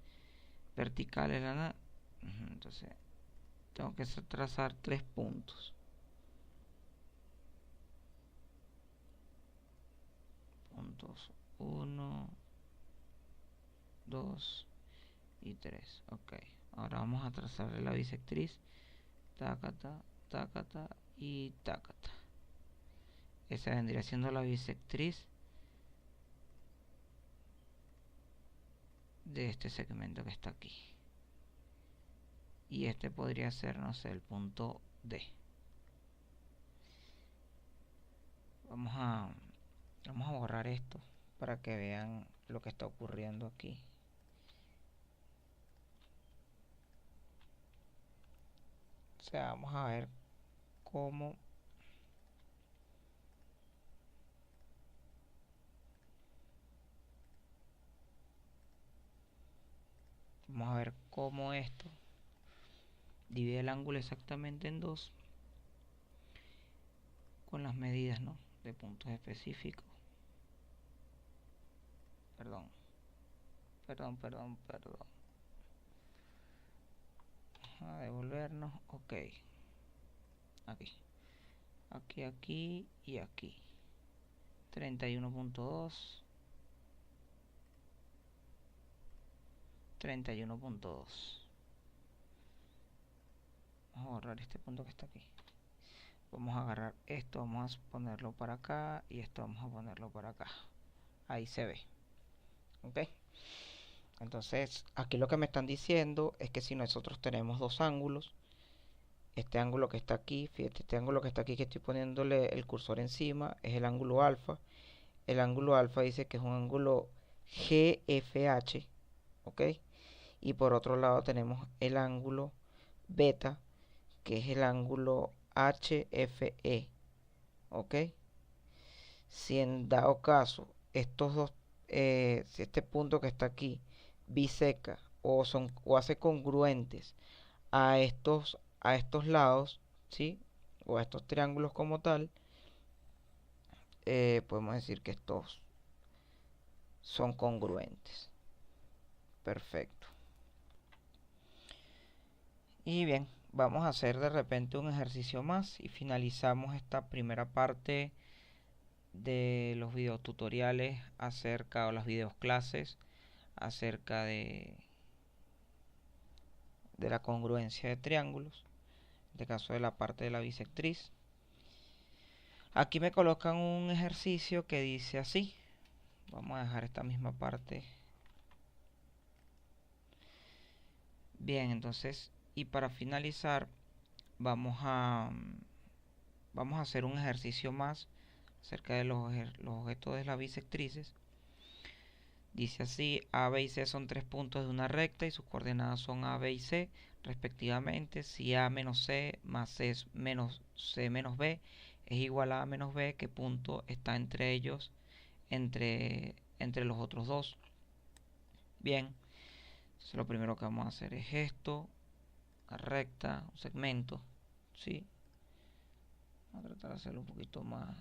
verticales. Entonces tengo que trazar 3 puntos. Puntos 1, 2 y 3. Ok. Ahora vamos a trazar la bisectriz. Tácata, tácata y tácata. Esa vendría siendo la bisectriz de este segmento que está aquí. Y este podría ser, no sé, el punto D. Vamos a borrar esto para que vean lo que está ocurriendo aquí. O sea, vamos a ver cómo esto divide el ángulo exactamente en dos con las medidas, ¿no?, de puntos específicos. Perdón. a devolvernos. Ok. Aquí. Aquí y aquí. 31.2. 31.2. Vamos a borrar este punto que está aquí. Vamos a agarrar esto, vamos a ponerlo para acá y esto vamos a ponerlo para acá. Ahí se ve. Ok. Entonces, aquí lo que me están diciendo es que si nosotros tenemos dos ángulos, este ángulo que está aquí, fíjate, este ángulo que está aquí que estoy poniéndole el cursor encima es el ángulo alfa. El ángulo alfa dice que es un ángulo GFH, ¿ok? Y por otro lado tenemos el ángulo beta, que es el ángulo HFE, ¿ok? Si en dado caso estos dos, si este punto que está aquí biseca o hace congruentes a estos lados, ¿sí? O a estos triángulos como tal, podemos decir que estos son congruentes. Perfecto. Y bien, vamos a hacer de repente un ejercicio más y finalizamos esta primera parte de los videos tutoriales acerca de las videos clases acerca de la congruencia de triángulos, en este caso de la parte de la bisectriz. Aquí me colocan un ejercicio que dice así. Vamos a dejar esta misma parte. Bien, entonces, y para finalizar, vamos a hacer un ejercicio más acerca de los objetos de las bisectrices. Dice así: A, B y C son tres puntos de una recta y sus coordenadas son A, B y C respectivamente. Si A menos C más C menos C menos B es igual a menos B, ¿qué punto está entre ellos, entre los otros dos? Bien, entonces lo primero que vamos a hacer es esto, una recta, un segmento, ¿sí? Vamos a tratar de hacerlo un poquito más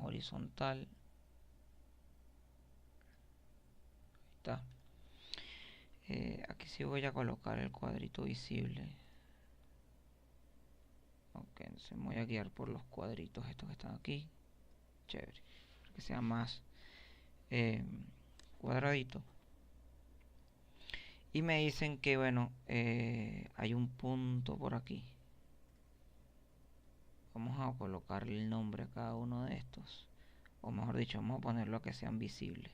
horizontal. Ahí está. Aquí sí voy a colocar el cuadrito visible. Ok, entonces me voy a guiar por los cuadritos estos que están aquí. Chévere, para que sea más cuadradito. Y me dicen que bueno, hay un punto por aquí. Vamos a colocarle el nombre a cada uno de estos, o mejor dicho, vamos a ponerlo a que sean visibles.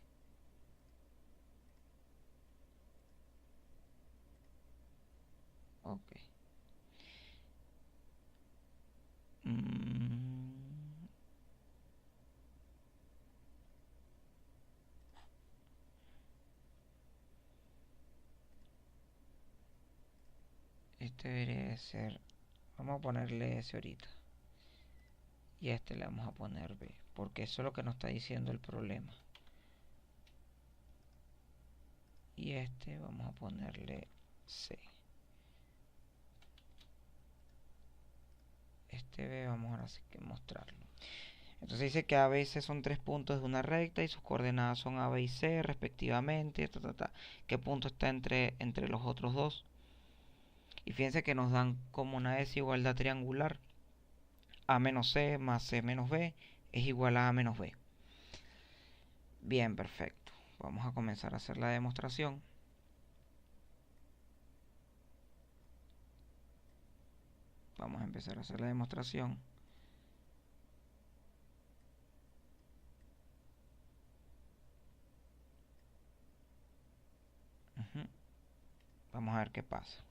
Ok. Este debería ser, vamos a ponerle ese ahorita, y a este le vamos a poner B, porque eso es lo que nos está diciendo el problema. Y este vamos a ponerle C. Este B vamos ahora sí que mostrarlo. Entonces dice que A, B y C son tres puntos de una recta y sus coordenadas son A, B y C respectivamente. ¿Qué punto está entre los otros dos? Y fíjense que nos dan como una desigualdad triangular. A menos C más C menos B es igual a menos B. Bien, perfecto. Vamos a comenzar a hacer la demostración. Vamos a empezar a hacer la demostración. Vamos a ver qué pasa.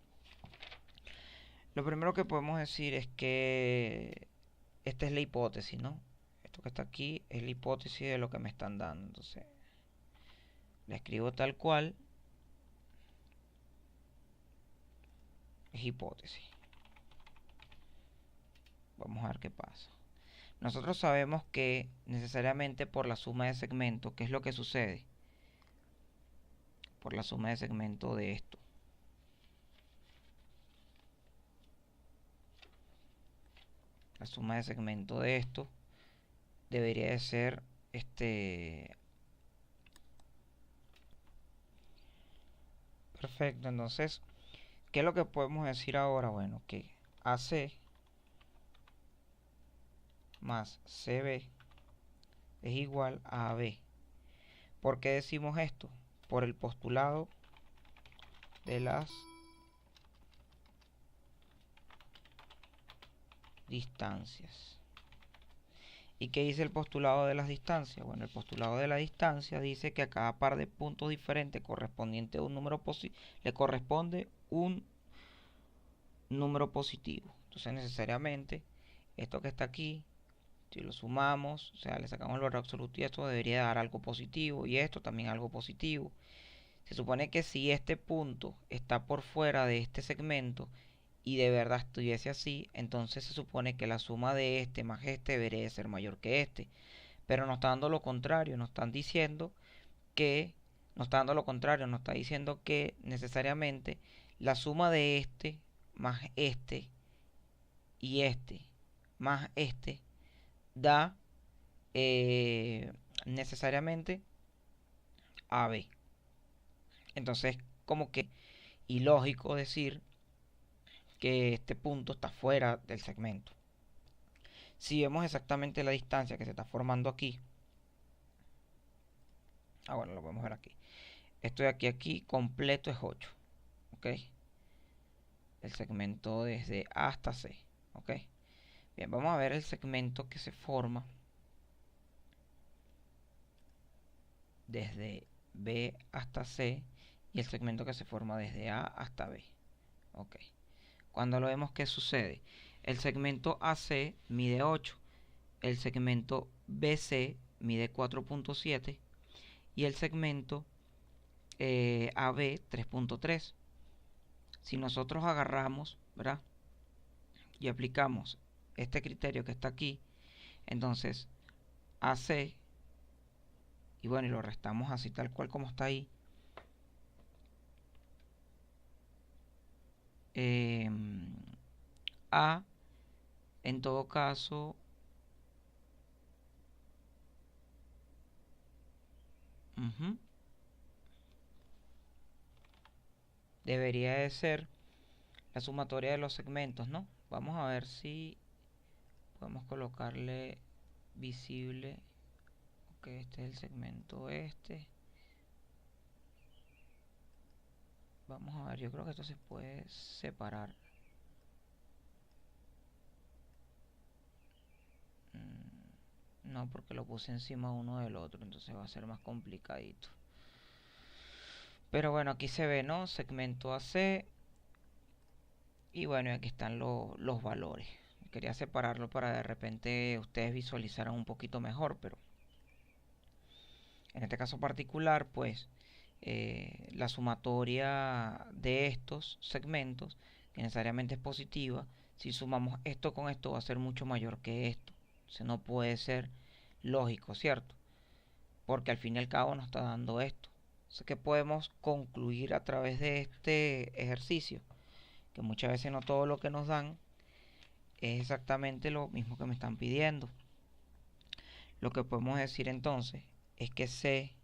Lo primero que podemos decir es que esta es la hipótesis, ¿no? Esto que está aquí es la hipótesis de lo que me están dando. Entonces, la escribo tal cual. Es hipótesis. Vamos a ver qué pasa. Nosotros sabemos que necesariamente por la suma de segmentos, ¿qué es lo que sucede? Por la suma de segmentos de esto. La suma de segmentos de esto debería de ser Perfecto, entonces, ¿qué es lo que podemos decir ahora? Bueno, que AC más CB es igual a AB. ¿Por qué decimos esto? Por el postulado de las distancias. ¿Y qué dice el postulado de las distancias? Bueno, el postulado de la distancia dice que a cada par de puntos diferentes correspondiente a un número le corresponde un número positivo. Entonces necesariamente esto que está aquí, si lo sumamos, o sea, le sacamos el valor absoluto y esto debería dar algo positivo y esto también algo positivo. Se supone que si este punto está por fuera de este segmento y de verdad estuviese así, entonces se supone que la suma de este más este debería ser mayor que este. Pero nos está dando lo contrario, nos están diciendo que, nos está dando lo contrario, nos está diciendo que necesariamente la suma de este más este y este más este da necesariamente AB. Entonces, como que ilógico decir que este punto está fuera del segmento. Si vemos exactamente la distancia que se está formando aquí, bueno, lo podemos ver aquí. Esto de aquí a aquí completo es 8, ¿ok? El segmento desde A hasta C, ¿ok? Bien, vamos a ver el segmento que se forma desde B hasta C y el segmento que se forma desde A hasta B, ¿ok? Cuando lo vemos, ¿qué sucede? El segmento AC mide 8, el segmento BC mide 4.7 y el segmento AB 3.3. Si nosotros agarramos, ¿verdad? Y aplicamos este criterio que está aquí, entonces AC, y bueno, y lo restamos así tal cual como está ahí, A, en todo caso, debería de ser la sumatoria de los segmentos, ¿no? Vamos a ver si podemos colocarle visible. Ok, este es el segmento este. Vamos a ver, yo creo que esto se puede separar. No, porque lo puse encima uno del otro, entonces va a ser más complicadito. Pero bueno, aquí se ve, ¿no? Segmento AC. Y bueno, aquí están los valores. Quería separarlo para de repente ustedes visualizaran un poquito mejor, pero en este caso particular, pues la sumatoria de estos segmentos, que necesariamente es positiva, si sumamos esto con esto va a ser mucho mayor que esto. Entonces no puede ser lógico, ¿cierto? Porque al fin y al cabo nos está dando esto. Entonces, ¿qué podemos concluir a través de este ejercicio? Que muchas veces no todo lo que nos dan es exactamente lo mismo que me están pidiendo. Lo que podemos decir entonces es que C